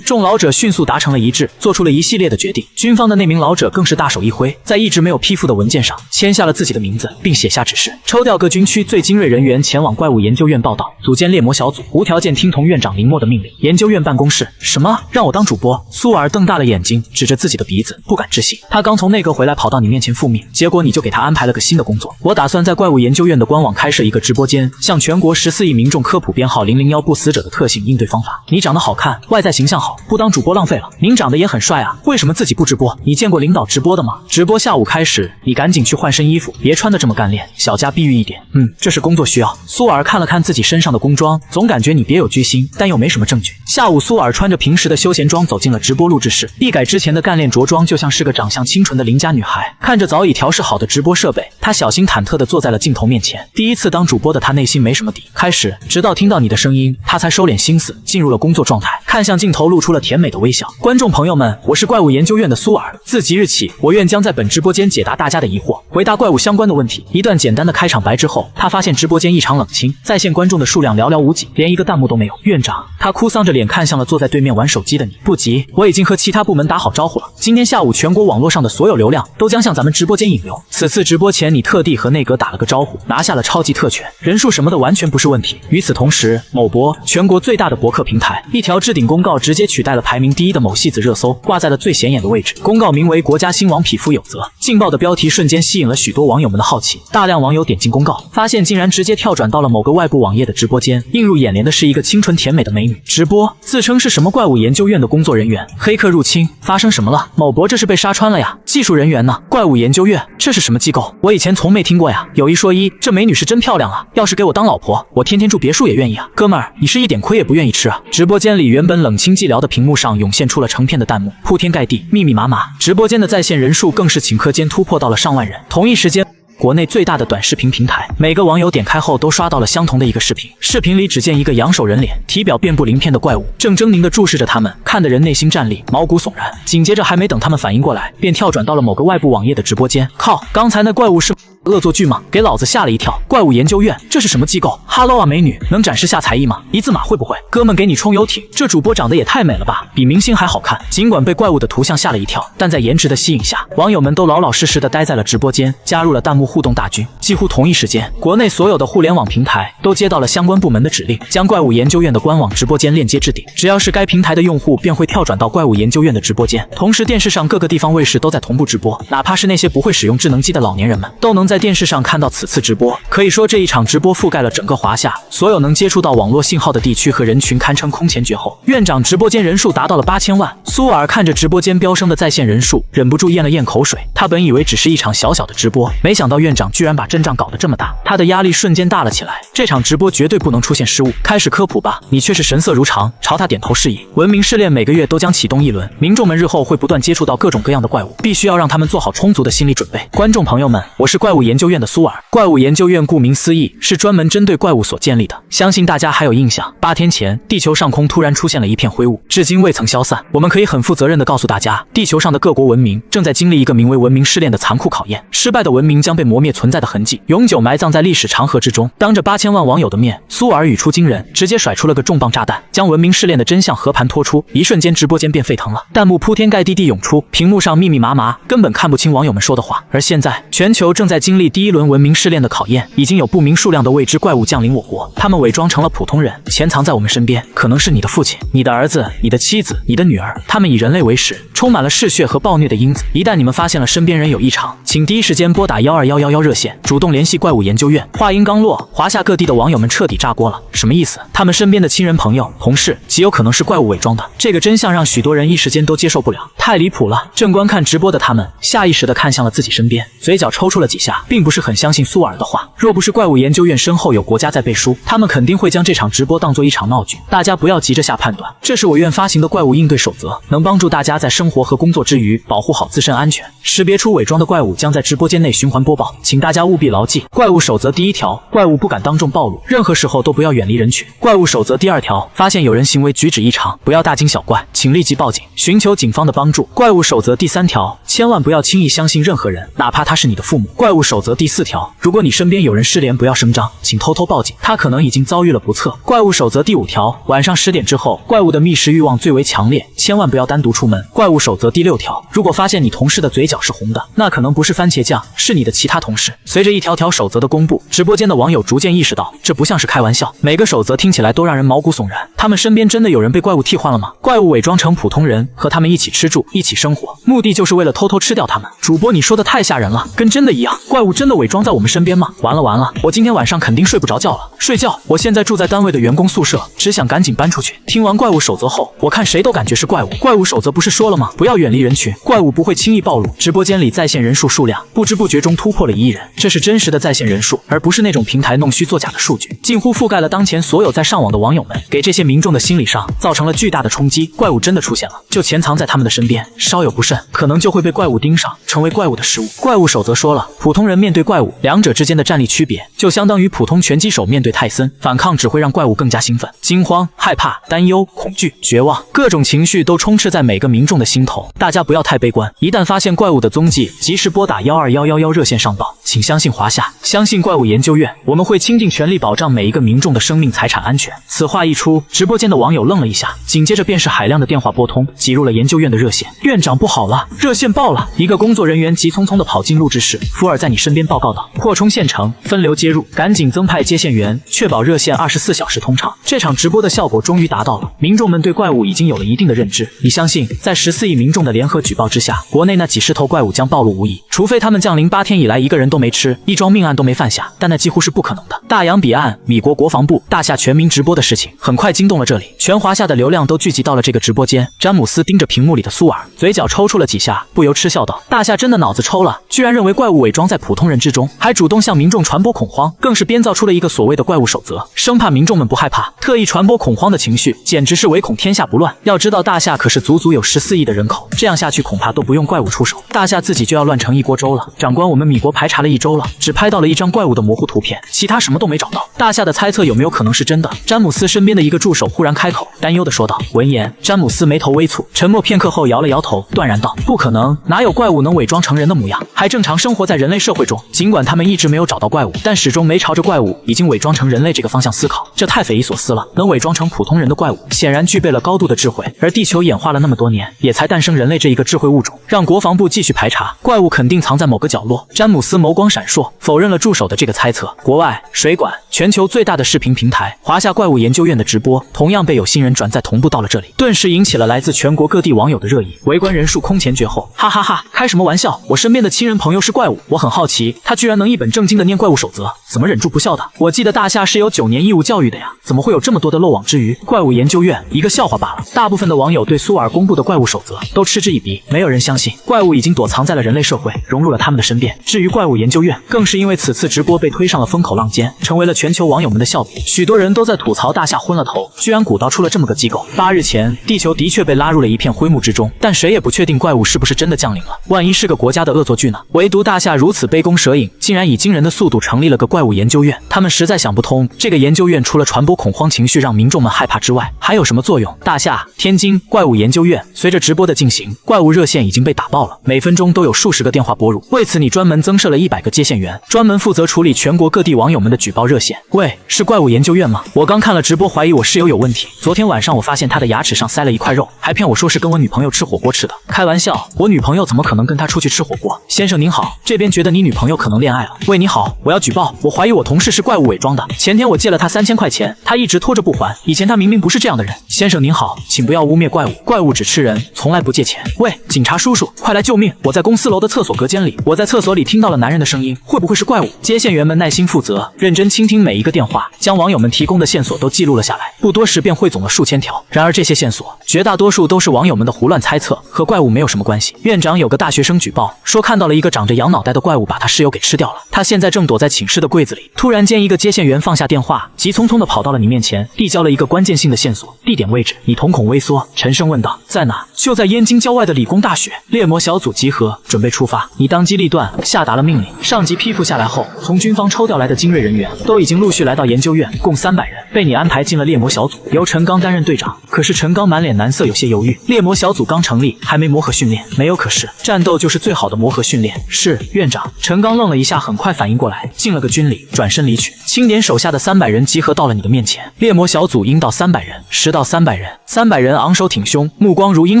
众老者迅速达成了一致，做出了一系列的决定。军方的那名老者更是大手一挥，在一直没有批复的文件上签下了自己的名字，并写下指示，抽调各军区最精锐人员前往怪物研究院报道，组建猎魔小组，无条件听从院长林默的命令。研究院办公室，什么？让我当主播？苏尔瞪大了眼睛，指着自己的鼻子，不敢置信。他刚从内阁回来，跑到你面前复命，结果你就给他安排了个新的工作。我打算在怪物研究院的官网开设一个直播间，向全国14亿民众科普编号001不死者的特性应对方法。你长得好看，外在形象好，不当主播浪费了。您长得也很帅啊，为什么自己不直播？你见过领导直播的吗？直播下午开始，你赶紧去换身衣服，别穿得这么干练，小家碧玉一点。这是工作需要。苏尔看了看自己身上的工装，总感觉你别有居心，但又没什么证据。下午，苏尔穿着平时的休闲装走进了直播录制室，一改之前的干练着装，就像是个长相清纯的邻家女孩。看着早已调试好的直播设备，她小心忐忑地坐在了镜头面前。第一次当主播的她内心没什么底，开始直到听到你的声音，她才收敛心思，进入了工作状态，看向镜头露出了甜美的微笑。观众朋友们，我是怪物研究院的苏尔，自即日起，我院将在本直播间解答大家的疑惑，回答怪物相关的问题。一段简单的开场白之后，他发现直播间异常冷清，在线观众的数量寥寥无几，连一个弹幕都没有。院长，他哭丧着脸看向了坐在对面玩手机的你。不急，我已经和其他部门打好招呼了。今天下午全国网络上的所有流量都将向咱们直播间引流。此次直播前，你特地和内阁打了个招呼，拿下了超级特权，人数什么的完全不是问题。与此同时，某博，全国最大的博客平台，一条置顶公告直接取代了排名第一的某戏子热搜，挂在了最显眼的位置。公告名为“国家兴亡，匹夫有责”。劲爆的标题瞬间吸引了许多网友们的好奇，大量网友点进公告，发现竟然直接跳转到了某个外部网页的直播间。映入眼帘的是一个清纯甜美的美女直播，自称是什么怪物研究院的工作人员。黑客入侵，发生什么了？某博这是被杀穿了呀！技术人员呢？怪物研究院这是什么机构？我以前从没听过呀。有一说一，这美女是真漂亮啊！要是给我当老婆，我天天住别墅也愿意啊。哥们儿，你是一点亏也不愿意吃啊！直播间里原本冷清寂寥的屏幕上涌现出了成片的弹幕，铺天盖地，密密麻麻。直播间的在线人数更是顷刻间突破到了上万人。同一时间，国内最大的短视频平台，每个网友点开后都刷到了相同的一个视频。视频里只见一个扬手人脸、体表遍布鳞片的怪物，正狰狞地注视着他们，看得人内心战栗，毛骨悚然。紧接着还没等他们反应过来，便跳转到了某个外部网页的直播间。靠，刚才那怪物是恶作剧吗？给老子吓了一跳！怪物研究院，这是什么机构 ？Hello 啊，美女，能展示下才艺吗？一字马会不会？哥们给你冲游艇，这主播长得也太美了吧，比明星还好看。尽管被怪物的图像吓了一跳，但在颜值的吸引下，网友们都老老实实的待在了直播间，加入了弹幕互动大军。几乎同一时间，国内所有的互联网平台都接到了相关部门的指令，将怪物研究院的官网直播间链接置顶，只要是该平台的用户便会跳转到怪物研究院的直播间。同时，电视上各个地方卫视都在同步直播，哪怕是那些不会使用智能机的老年人们，都能在电视上看到此次直播。可以说，这一场直播覆盖了整个华夏，所有能接触到网络信号的地区和人群堪称空前绝后。院长直播间人数达到了8000万。苏尔看着直播间飙升的在线人数，忍不住咽了咽口水。他本以为只是一场小小的直播，没想到院长居然把阵仗搞得这么大，他的压力瞬间大了起来。这场直播绝对不能出现失误。开始科普吧，你却是神色如常，朝他点头示意。文明试炼每个月都将启动一轮，民众们日后会不断接触到各种各样的怪物，必须要让他们做好充足的心理准备。观众朋友们，我是怪物研究院的苏尔。怪物研究院顾名思义是专门针对怪物所建立的，相信大家还有印象，8天前地球上空突然出现了一片灰雾，至今未曾消散。我们可以很负责任地告诉大家，地球上的各国文明正在经历一个名为文明试炼的残酷考验，失败的文明将被磨灭存在的痕迹，永久埋葬在历史长河之中。当着8000万网友的面，苏尔语出惊人，直接甩出了个重磅炸弹，将文明试炼的真相和盘托出。一瞬间，直播间变沸腾了，弹幕铺天盖地地涌出，屏幕上密密麻麻，根本看不清网友们说的话。而现在，全球正在经历第一轮文明试炼的考验，已经有不明数量的未知怪物降临我国，他们伪装成了普通人，潜藏在我们身边，可能是你的父亲、你的儿子、你的妻子、你的女儿，他们以人类为食，充满了嗜血和暴虐的因子。一旦你们发现了身边人有异常，请第一时间拨打12111热线，主动联系怪物研究院。话音刚落，华夏各地的网友们彻底炸锅了。什么意思？他们身边的亲人、朋友、同事极有可能是怪物伪装的。这个真相让许多人一时间都接受不了，太离谱了。正观看直播的他们下意识地看向了自己身边，嘴角抽搐了几下，并不是很相信苏尔的话。若不是怪物研究院身后有国家在背书，他们肯定会将这场直播当作一场闹剧。大家不要急着下判断，这是我院发行的怪物应对守则，能帮助大家在生活和工作之余保护好自身安全。识别出伪装的怪物将在直播间内循环播报，请大家务必牢记。怪物守则第1条，怪物不敢当众暴露，任何时候都不要远离人群。怪物守则第2条，发现有人行为举止异常，不要大惊小怪，请立即报警，寻求警方的帮助。怪物守则第3条，千万不要轻易相信任何人，哪怕他是你的父母。怪物守则第4条，如果你身边有人失联，不要声张，请偷偷报警，他可能已经遭遇了不测。怪物守则第5条，晚上10点之后，怪物的觅食欲望最为强烈，千万不要单独出门。怪物守则第6条，如果发现你同事的嘴角是红的，那可能不是番茄酱，是你的其他同事。随着一条条守则的公布，直播间的网友逐渐意识到，这不像是开玩笑，每个守则听起来都让人毛骨悚然。他们身边真的有人被怪物替换了吗？怪物伪装成普通人，和他们一起吃住，一起生活，目的就是为了偷偷吃掉他们。主播，你说的太吓人了，跟真的一样。怪物真的伪装在我们身边吗？完了完了，我今天晚上肯定睡不着觉了。睡觉，我现在住在单位的员工宿舍，只想赶紧搬出去。听完怪物守则后，我看谁都感觉是怪物。怪物守则不是说了吗？不要远离人群，怪物不会轻易暴露。直播间里在线人数数量不知不觉中突破了1亿人，这是真实的在线人数，而不是那种平台弄虚作假的数据，近乎覆盖了当前所有在上网的网友们，给这些民众的心理上造成了巨大的冲击。怪物真的出现了，就潜藏在他们的身边，稍有不慎，可能就会被怪物盯上，成为怪物的食物。怪物守则说了，普通人面对怪物，两者之间的战力区别，就相当于普通拳击手面对泰森，反抗只会让怪物更加兴奋，惊慌、害怕、担忧、恐惧、绝望，各种情绪都充斥在每个民众的心头。大家不要太悲观，一旦发现怪物的踪迹，及时拨打12111热线上报。请相信华夏，相信怪物研究院，我们会倾尽全力保障每一个民众的生命财产安全。此话一出，直播间的网友愣了一下，紧接着便是海量的电话拨通，挤入了研究院的热线。院长不好了，热线爆了！一个工作人员急匆匆地跑进录制室，福尔在你身边报告道：扩充县城，分流接入，赶紧增派接线员，确保热线24小时通畅。这场直播的效果终于达到了，民众们对怪物已经有了一定的认知。你相信，在14亿民众的联合举报之下，国内那几十头怪物将暴露无遗，除非他们降临8天以来一个人都没吃，一桩命案都没犯下，但那几乎是不可能的。大洋彼岸，米国国防部大夏全民直播的事情很快惊动了这里，全华夏的流量都聚集到了这个直播间。詹姆斯盯着屏幕里的苏尔，嘴角抽搐了几下，不由嗤笑道：大夏真的脑子抽了，居然认为怪物伪装在普通人之中，还主动向民众传播恐慌，更是编造出了一个所谓的怪物守则，生怕民众们不害怕，特意传播恐慌的情绪，简直是唯恐天下不乱。要知道大夏可是足足有14亿的人口，这样下去恐怕都不用怪物出手，大夏自己就要乱成一锅粥了。长官，我们米国排查了1周了，只拍到了一张怪物的模糊图片，其他什么都没找到。大夏的猜测有没有可能是真的？詹姆斯身边的一个助手忽然开口，担忧地说道。闻言，詹姆斯眉头微蹙，沉默片刻后摇了摇头，断然道：不可能，哪有怪物能伪装成人的模样，还正常生活在人类社会中。尽管他们一直没有找到怪物，但始终没朝着怪物已经伪装成人类这个方向思考，这太匪夷所思了。能伪装成普通人的怪物，显然具备了高度的智慧，而地球演化了那么多年，也才诞生人类这一个智慧物种。让国防部继续排查，怪物肯定藏在某个角落。詹姆斯眸光闪烁，否认了助手的这个猜测。国外水管，全球最大的视频平台华夏怪物研究院的直播，同样被有心人转载同步到了这里，顿时引起了来自全国各地网友的热议，围观人数空前绝后。哈哈哈，开什么玩笑，我身边的亲人朋友是怪物，我很好奇，他居然能一本正经的念怪物守则，怎么忍住不笑的？我记得大夏是有9年义务教育的呀，怎么会有这么多的漏网之鱼？怪物研究院一个笑话罢了。大部分的网友对苏尔公布的怪物守则都嗤之以鼻，没有人相信怪物已经躲藏在了人类社会，融入了他们的身边。至于怪物研究院，更是因为此次直播被推上了风口浪尖，成为了全球网友们的笑柄。许多人都在吐槽大夏昏了头，居然鼓捣出了这么个机构。8日前，地球的确被拉入了一片灰幕之中，但谁也不确定怪物是不是真的降临了。万一是个国家的恶作剧呢？唯独大夏如此杯弓蛇影，竟然以惊人的速度成立了个怪物研究院。他们实在想不通，这个研究院除了传播恐慌情绪让民众们害怕之外，还有什么作用？大夏、天津怪物研究院，随着直播的进行，怪物热线已经被打爆了，每分钟都有数十个电话拨入。为此，你专门增设了100个接线员，专门负责处理全国各地网友们的举报热线。喂，是怪物研究院吗？我刚看了直播，怀疑我室友有问题。昨天晚上我发现他的牙齿上塞了一块肉，还骗我说是跟我女朋友吃火锅吃的。开玩笑，我女朋友怎么可能跟他出去吃火锅？先生您好，这边觉得你女朋友可能恋爱了。喂，你好，我要举报，我怀疑我同事是怪物伪装的。前天我借了他3000块钱，他一直拖着不还，以前他明明不是这样的人。先生您好，请不要污蔑怪物，怪物只吃人，从来不借钱。喂，警察叔叔，快来救命！我在公司楼的厕所隔间里，我在厕所里听到了男人的声音，会不会是怪物？接线员们耐心负责，认真倾听每一个电话，将网友们提供的线索都记录了下来，不多时便汇总了数千条。然而这些线索绝大多数都是网友们的胡乱猜测，和怪物没有什么关系。院长有个大学生举报说看到了一个长着羊脑袋的怪物把他室友给吃掉了，他现在正躲在寝室的柜子里。突然间，一个接线员放下电话，急匆匆地跑到了你面前，递交了一个关键性的线索，地点位置。你瞳孔微缩，沉声问道：在哪？就在燕京郊外的理工大学。猎魔小组集合，准备出发。你当机立断，下达了命令。上级批复下来后，从军方抽调来的精锐人员都已经陆续来到研究院，共300人，被你安排进了猎魔小组，由陈刚担任队长。可是陈刚满脸难色，有些犹豫。猎魔小组刚成立，还没磨合训练。没有可是，战斗就是最好的磨合训练。是，院长。陈刚愣了一下，很快反应过来，敬了个军礼，转身离去。清点手下的300人集合到了你的面前。猎魔小组应到300人，10到300人。300人昂首挺胸，目光如鹰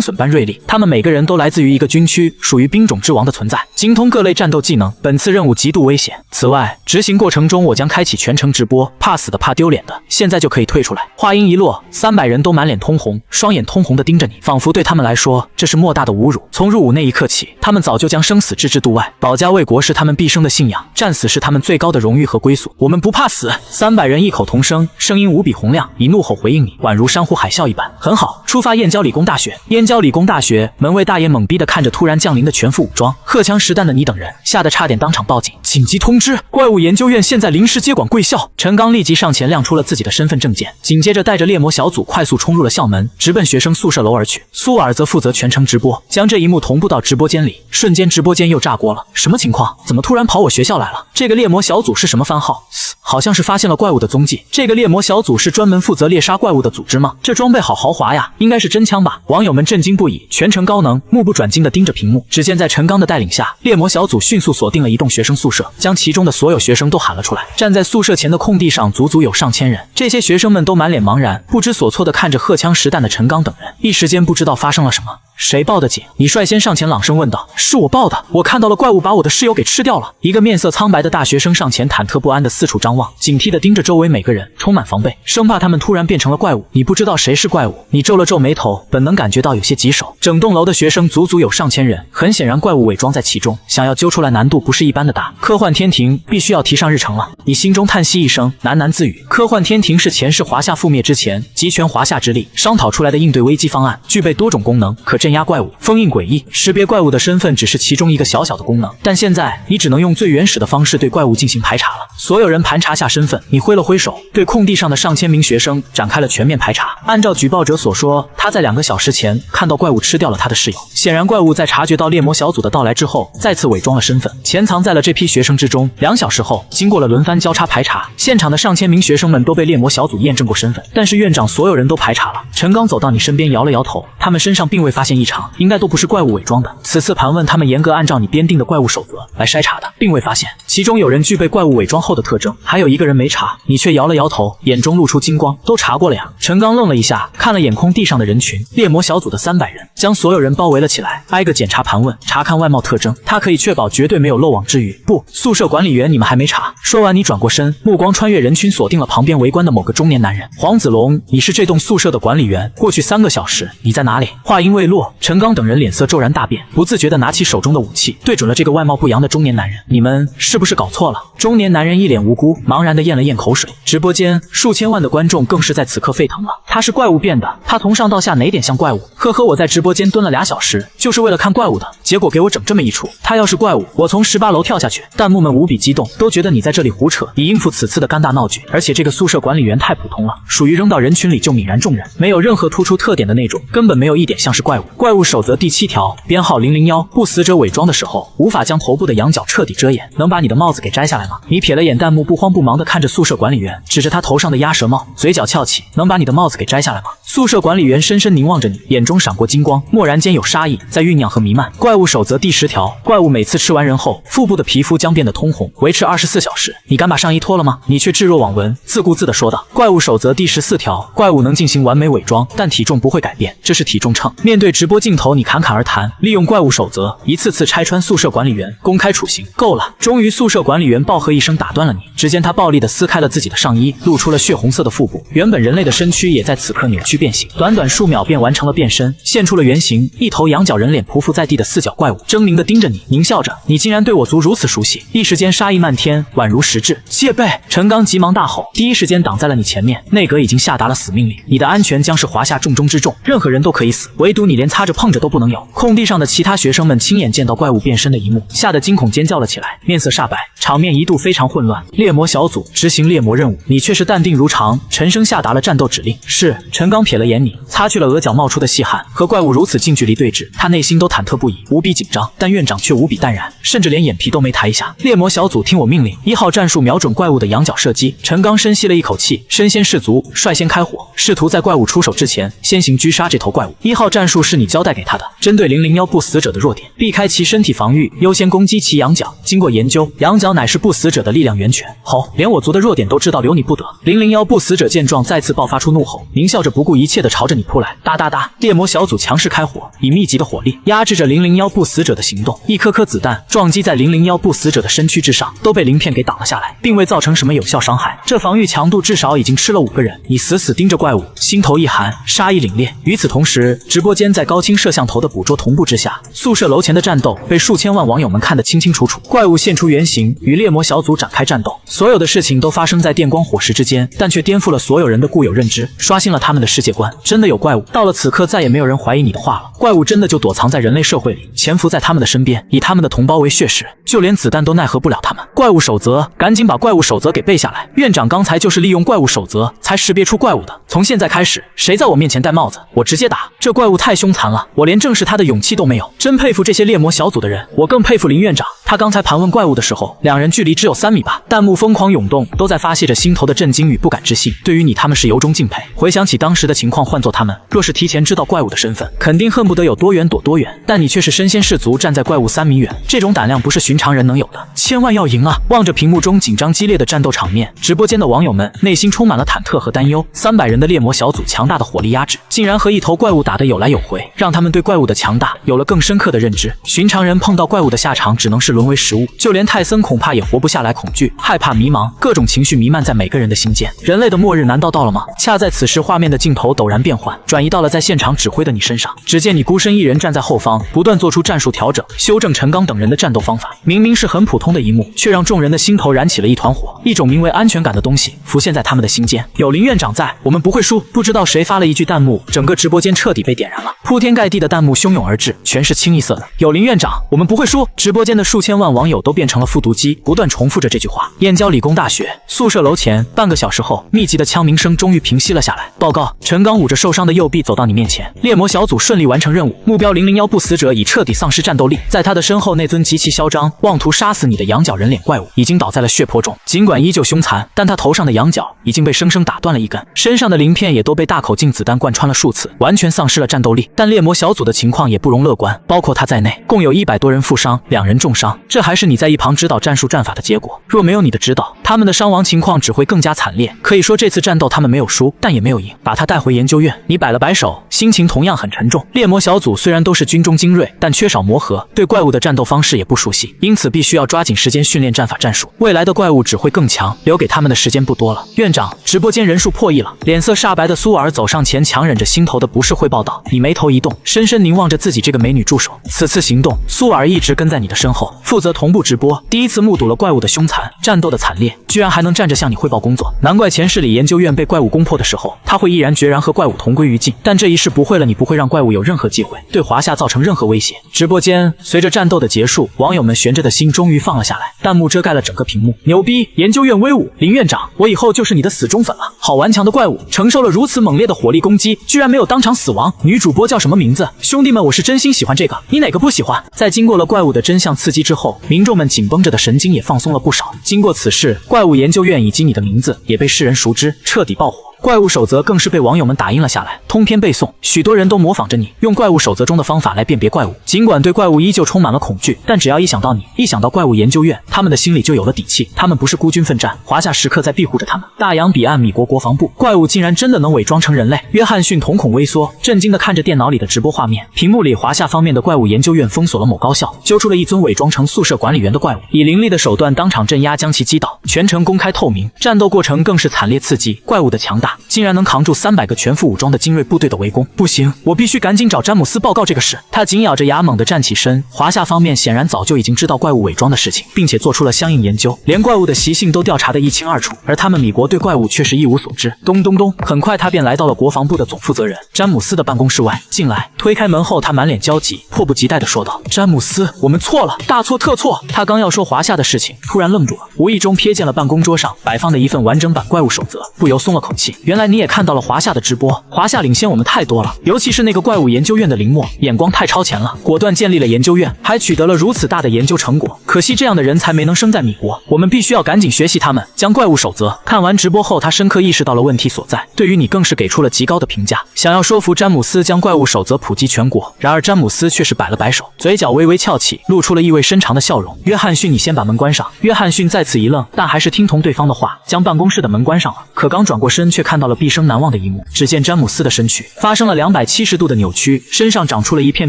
隼般锐利。他们每个人都来自于一个军区，属于兵种之王的存在，精通各类战斗技能。本次任务极度危险。此外，执行过程中我将开启全程直播，怕死的怕丢脸的，现在就可以退出来。话音一落，300人都满脸通红，双眼通红地盯着你，仿佛对他们来说这是莫大的侮辱。从入伍那一刻起，他们早就将生死置之度外，保家卫国是他们毕生的信仰，战死是他们最高的荣誉和归宿。我们不怕死！300人异口同声，声音无比洪亮，以怒吼回应你，宛如山呼海啸一般。很好，出发！燕郊理工大学。燕郊理工大学门卫大爷懵逼地看着突然降临的全副武装、荷枪实弹的你等人，吓得差点当场报警。紧急通知！怪物研究院现在临时接管贵校。陈刚立即上前亮出了自己的身份证件，紧接着带着猎魔小组快速冲入了校门，直奔学生宿舍楼而去。苏尔则负责全程直播，将这一幕同步到直播间里。瞬间直播间又炸锅了，什么情况？怎么突然跑我学校来了？这个猎魔小组是什么番号？好像是发现了怪物的踪迹。这个猎魔小组是专门负责猎杀怪物的组织吗？这装备好豪华呀，应该是真枪吧？网友们震惊不已，全程高能，目不转睛地盯着屏幕。只见在陈刚的带领下，猎魔小组迅速锁定了一栋学生宿舍，将其中的所有学生都喊了出来。站在宿舍前的空地上，足足有上千人。这些学生们都满脸茫然，不知所措地看着荷枪实弹的陈刚等人，一时间不知道发生了什么。谁报的警？你率先上前朗声问道。是我报的，我看到了怪物把我的室友给吃掉了。一个面色苍白的大学生上前，忐忑不安地四处张望，警惕地盯着周围每个人，充满防备，生怕他们突然变成了怪物。你不知道谁是怪物？你皱了皱眉头，本能感觉到有些棘手。整栋楼的学生足足有上千人，很显然怪物伪装在其中，想要揪出来难度不是一般的大。科幻天庭必须要提上日程了。你心中叹息一声，喃喃自语。科幻天庭是前世华夏覆灭之前集全华夏之力商讨出来的应对危机方案，具备多种功能，可镇压怪物，封印诡异，识别怪物的身份只是其中一个小小的功能。但现在你只能用最原始的方式对怪物进行排查了。所有人盘查下身份。你挥了挥手，对空地上的上千名学生展开了全面排查。按照举报者所说，他在2个小时前看到怪物吃掉了他的室友。显然怪物在察觉到猎魔小组的到来之后，再次伪装了身份，潜藏在了这批学生之中。2小时后，经过了轮番交叉排查，现场的上千名学生们都被猎魔小组验证过身份。但是院长所有人都排查了。陈刚走到你身边摇了摇头，他们身上并未发现异常，应该都不是怪物伪装的。此次盘问他们严格按照你编定的怪物守则来筛查的，并未发现其中有人具备怪物伪装后的特征，还有一个人没查，你却摇了摇头，眼中露出金光。都查过了呀。陈刚愣了一下，看了眼空地上的人群，猎魔小组的300人，将所有人包围了起来，挨个检查盘问，查看外貌特征，他可以确保绝对没有漏网之鱼。不，宿舍管理员你们还没查。说完你转过身，目光穿越人群，锁定了旁边围观的某个中年男人。黄子龙，你是这栋宿舍的管理员，过去3个小时你在哪里？话音未落，陈刚等人脸色骤然大变，不自觉地拿起手中的武器，对准了这个外貌不扬的中年男人。你们是不是搞错了？中年男人一脸无辜，茫然地咽了咽口水。直播间数千万的观众更是在此刻沸腾了。他是怪物变的，他从上到下哪点像怪物？呵呵，我在直播间蹲了2小时，就是为了看怪物的，结果给我整这么一出。他要是怪物，我从18楼跳下去。弹幕们无比激动，都觉得你在这里胡扯，以应付此次的干大闹剧。而且这个宿舍管理员太普通了，属于扔到人群里就泯然众人，没有任何突出特点的那种，根本没有一点像是怪物。怪物守则第7条，编号001，不死者伪装的时候，无法将头部的羊角彻底遮掩。能把你的帽子给摘下来吗？你瞥了眼弹幕，不慌不忙地看着宿舍管理员，指着他头上的鸭舌帽，嘴角翘起。能把你的帽子给摘下来吗？宿舍管理员深深凝望着你，眼中闪过金光，蓦然间有杀意在酝酿和弥漫。怪物守则第10条，怪物每次吃完人后，腹部的皮肤将变得通红，维持24小时。你敢把上衣脱了吗？你却置若罔闻，自顾自地说道。怪物守则第14条，怪物能进行完美伪装，但体重不会改变，这是体重秤。面对直播镜头，你侃侃而谈，利用怪物守则一次次拆穿宿舍管理员，公开处刑。够了！终于宿舍管理员暴喝一声打断了你。只见他暴力地撕开了自己的上衣，露出了血红色的腹部，原本人类的身躯也在此刻扭曲变形，短短数秒便完成了变身，现出了原形，一头羊角人脸匍匐在地的4角怪物，狰狞地盯着你，狞笑着。你竟然对我族如此熟悉！一时间杀意漫天，宛如实质。戒备！陈刚急忙大吼，第一时间挡在了你前面。内阁已经下达了死命令，你的安全将是华夏重中之重，任何人都可以死，唯独你连擦着碰着都不能有。空地上的其他学生们亲眼见到怪物变身的一幕，吓得惊恐尖叫了起来，面色煞白，场面一度非常混乱。猎魔小组执行猎魔任务，你却是淡定如常。陈升下达了战斗指令。是。陈刚瞥了眼你，擦去了额角冒出的细汗。和怪物如此近距离对峙，他内心都忐忑不已，无比紧张。但院长却无比淡然，甚至连眼皮都没抬一下。猎魔小组听我命令，1号战术瞄准怪物的羊角射击。陈刚深吸了一口气，身先士卒，率先开火，试图在怪物出手之前先行狙杀这头怪物。1号战术是你交代给他的，针对001不死者的弱点，避开其身体防御，优先攻击其羊角。经过研究，羊角乃是不死者的力量源泉。吼，连我族的弱点都知道，留你不得。001不死者见状再次爆发出怒吼，狞笑着不顾一一切的朝着你扑来。哒哒哒，猎魔小组强势开火，以密集的火力压制着001不死者的行动。一颗颗子弹撞击在001不死者的身躯之上，都被鳞片给挡了下来，并未造成什么有效伤害。这防御强度至少已经吃了5个人。你死死盯着怪物，心头一寒，杀意凛冽。与此同时，直播间在高清摄像头的捕捉同步之下，宿舍楼前的战斗被数千万网友们看得清清楚楚。怪物现出原形，与猎魔小组展开战斗。所有的事情都发生在电光火石之间，但却颠覆了所有人的固有认知，刷新了他们的世界观。真的有怪物，到了此刻再也没有人怀疑你的话了。怪物真的就躲藏在人类社会里，潜伏在他们的身边，以他们的同胞为血食，就连子弹都奈何不了他们。怪物守则，赶紧把怪物守则给背下来。院长刚才就是利用怪物守则才识别出怪物的。从现在开始，谁在我面前戴帽子，我直接打。这怪物太凶残了，我连正视他的勇气都没有。真佩服这些猎魔小组的人，我更佩服林院长。他刚才盘问怪物的时候，两人距离只有3米吧。弹幕疯狂涌动，都在发泄着心头的震惊与不敢置信。对于你，他们是由衷敬佩。回想起当时的情况，换做他们，若是提前知道怪物的身份，肯定恨不得有多远躲多远。但你却是身先士卒，站在怪物3米远，这种胆量不是寻常人能有的。千万要赢啊！望着屏幕中紧张激烈的战斗场面，直播间的网友们内心充满了忐忑和担忧。300人的猎魔小组强大的火力压制，竟然和一头怪物打得有来有回，让他们对怪物的强大有了更深刻的认知。寻常人碰到怪物的下场只能是沦为食物，就连泰森恐怕也活不下来。恐惧、害怕、迷茫，各种情绪弥漫在每个人的心间。人类的末日难道到了吗？恰在此时，画面的镜头陡然变换，转移到了在现场指挥的你身上。只见你孤身一人站在后方，不断做出战术调整，修正陈刚等人的战斗方法。明明是很普通的一幕，却让众人的心头燃起了一团火。一种名为安全感的东西浮现在他们的心间。有林院长在，我们不会输。不知道谁发了一句弹幕，整个直播间彻底被点燃了，铺天盖地的弹幕汹涌而至，全是清一色的有林院长，我们不会输。直播间的数千万网友都变成了复读机，不断重复着这句话。燕郊理工大学宿舍楼前，半个小时后，密集的枪鸣声终于平息了下来。报告，陈刚捂着受伤的右臂走到你面前。猎魔小组顺利完成任务，目标001不死者已彻底丧失战斗力。在他的身后，那尊极其嚣张、妄图杀死你的羊角人脸怪物已经倒在了血泊中。尽管依旧凶残，但他头上的羊角已经被生生打断了一根，身上的鳞片也都被大口径子弹贯穿了数次，完全丧失了战斗力。但猎魔小组的情况也不容乐观，包括他在内，共有100多人负伤，2人重伤。这还是你在一旁指导战术战法的结果。若没有你的指导，他们的伤亡情况只会更加惨烈。可以说这次战斗他们没有输，但也没有赢。把他带回研究院，你摆了摆手，心情同样很沉重。猎魔小组虽然都是军中精锐，但缺少磨合，对怪物的战斗方式也不熟悉，因此必须要抓紧时间训练战法战术。未来的怪物只会更强，留给他们的时间不多了。院长，直播间人数破亿了。脸色煞白的苏尔走上前，强忍着心头的不适汇报道。你眉头一动，深深凝望着自己这个美女助手。此次行动，苏尔一直跟在你的身后，负责同步直播。第一次目睹了怪物的凶残，战斗的惨烈，居然还能站着向你汇报工作。难怪前世里研究院被怪物攻破的时候，他会毅然决然和怪物同归于尽。但这一世不会了，你不会让怪物有任何机会对华夏造成任何威胁。直播间随着战斗的结束，网友们悬着的心终于放了下来，弹幕遮盖了整个屏幕。牛逼！研究院威武！林院长，我以后就是你的死忠粉了。好顽强的怪物，承受了如此猛烈的火力攻击，居然没有当场死亡。女主播叫什么名字？兄弟们，我是真心喜欢这个，你哪个不喜欢？在经过了怪物的真相刺激之后，民众们紧绷着的神经也放松了不少。经过此事，怪物研究院以及你的名字也被世人熟知，彻底爆火。怪物守则更是被网友们打印了下来，通篇背诵。许多人都模仿着你，用怪物守则中的方法来辨别怪物。尽管对怪物依旧充满了恐惧，但只要一想到你，一想到怪物研究院，他们的心里就有了底气。他们不是孤军奋战，华夏时刻在庇护着他们。大洋彼岸，米国国防部，怪物竟然真的能伪装成人类。约翰逊瞳孔微缩，震惊地看着电脑里的直播画面。屏幕里，华夏方面的怪物研究院封锁了某高校，揪出了一尊伪装成宿舍管理员的怪物，以凌厉的手段当场镇压，将其击倒，全程公开透明。战斗过程更是惨烈刺激，怪物的强大竟然能扛住300个全副武装的精锐部队的围攻。不行，我必须赶紧找詹姆斯报告这个事。他紧咬着牙，猛地站起身。华夏方面显然早就已经知道怪物伪装的事情，并且做出了相应研究，连怪物的习性都调查得一清二楚。而他们米国对怪物却是一无所知。咚咚咚，很快他便来到了国防部的总负责人詹姆斯的办公室外。进来，推开门后，他满脸焦急，迫不及待地说道：“詹姆斯，我们错了，大错特错。”他刚要说华夏的事情，突然愣住了，无意中瞥见了办公桌上摆放的一份完整版怪物守则，不由松了口气。原来你也看到了华夏的直播，华夏领先我们太多了，尤其是那个怪物研究院的林默，眼光太超前了，果断建立了研究院，还取得了如此大的研究成果。可惜这样的人才没能生在米国，我们必须要赶紧学习他们，将怪物守则。看完直播后，他深刻意识到了问题所在，对于你更是给出了极高的评价，想要说服詹姆斯将怪物守则普及全国。然而詹姆斯却是摆了摆手，嘴角微微翘起，露出了意味深长的笑容。约翰逊，你先把门关上。约翰逊再次一愣，但还是听从对方的话，将办公室的门关上了。可刚转过身，却看到了毕生难忘的一幕。只见詹姆斯的身躯发生了270度的扭曲，身上长出了一片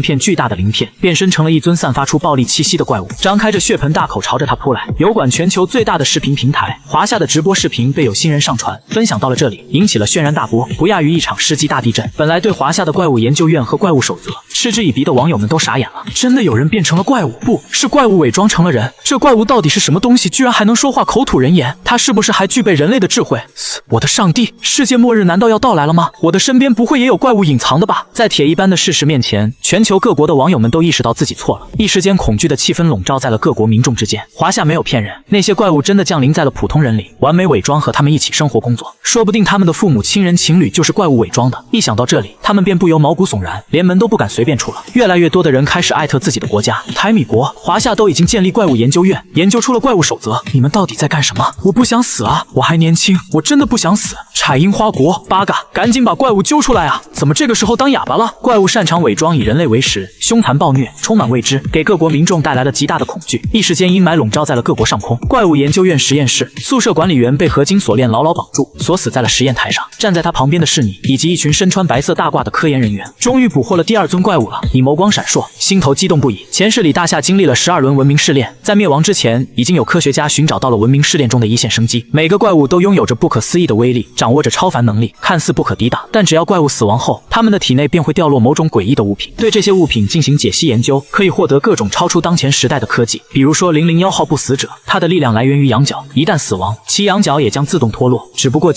片巨大的鳞片，变身成了一尊散发出暴力气息的怪物，张开着血盆大口朝着他扑来。有管全球最大的视频平台华夏的直播视频被有心人上传分享到了这里，引起了轩然大波，不亚于一场世纪大地震。本来对华夏的怪物研究院和怪物守则嗤之以鼻的网友们都傻眼了，真的有人变成了怪物？不是怪物伪装成了人，这怪物到底是什么东西，居然还能说话，口吐人言？他是不是还具备人类的智慧？我的上帝，世界末日难道要到来了吗？我的身边不会也有怪物隐藏的吧？在铁一般的事实面前，全球各国的网友们都意识到自己错了，一时间恐惧的气氛笼罩在了各国民众之间。华夏没有骗人，那些怪物真的降临在了普通人里，完美伪装和他们一起生活工作，说不定他们的父母亲人情侣就是怪物伪装的。一想到这里，他们便不由毛骨悚然，连门都不敢随便出了。越来越多的人开始艾特自己的国家，台米国、华夏都已经建立怪物研究院，研究出了怪物守则。你们到底在干什么？我不想死啊，我还年轻，我真的不想死。采樱花国、八嘎，赶紧把怪物揪出来啊！怎么这个时候当哑巴了？怪物擅长伪装，以人类为食，凶残暴虐，充满未知，给各国民众带来了极大的恐惧。一时间阴霾笼罩在了各国上空。怪物研究院实验室宿舍管理员被合金锁链牢牢绑住，锁死在了实验台上。站在他旁边的是你，以及一群身穿白色大褂的科研人员。终于捕获了第2尊怪物了，你眸光闪烁，心头激动不已。前世里大夏经历了12轮文明试炼，在灭亡之前，已经有科学家寻找到了文明试炼中的一线生机。每个怪物都拥有着不可思议的威力，掌握着超凡能力，看似不可抵挡。但只要怪物死亡后，他们的体内便会掉落某种诡异的物品。对这些物品进行解析研究，可以获得各种超出当前时代的科技。比如说001号不死者，它的力量来源于羊角，一旦死亡，其羊角也将自动脱落。只不过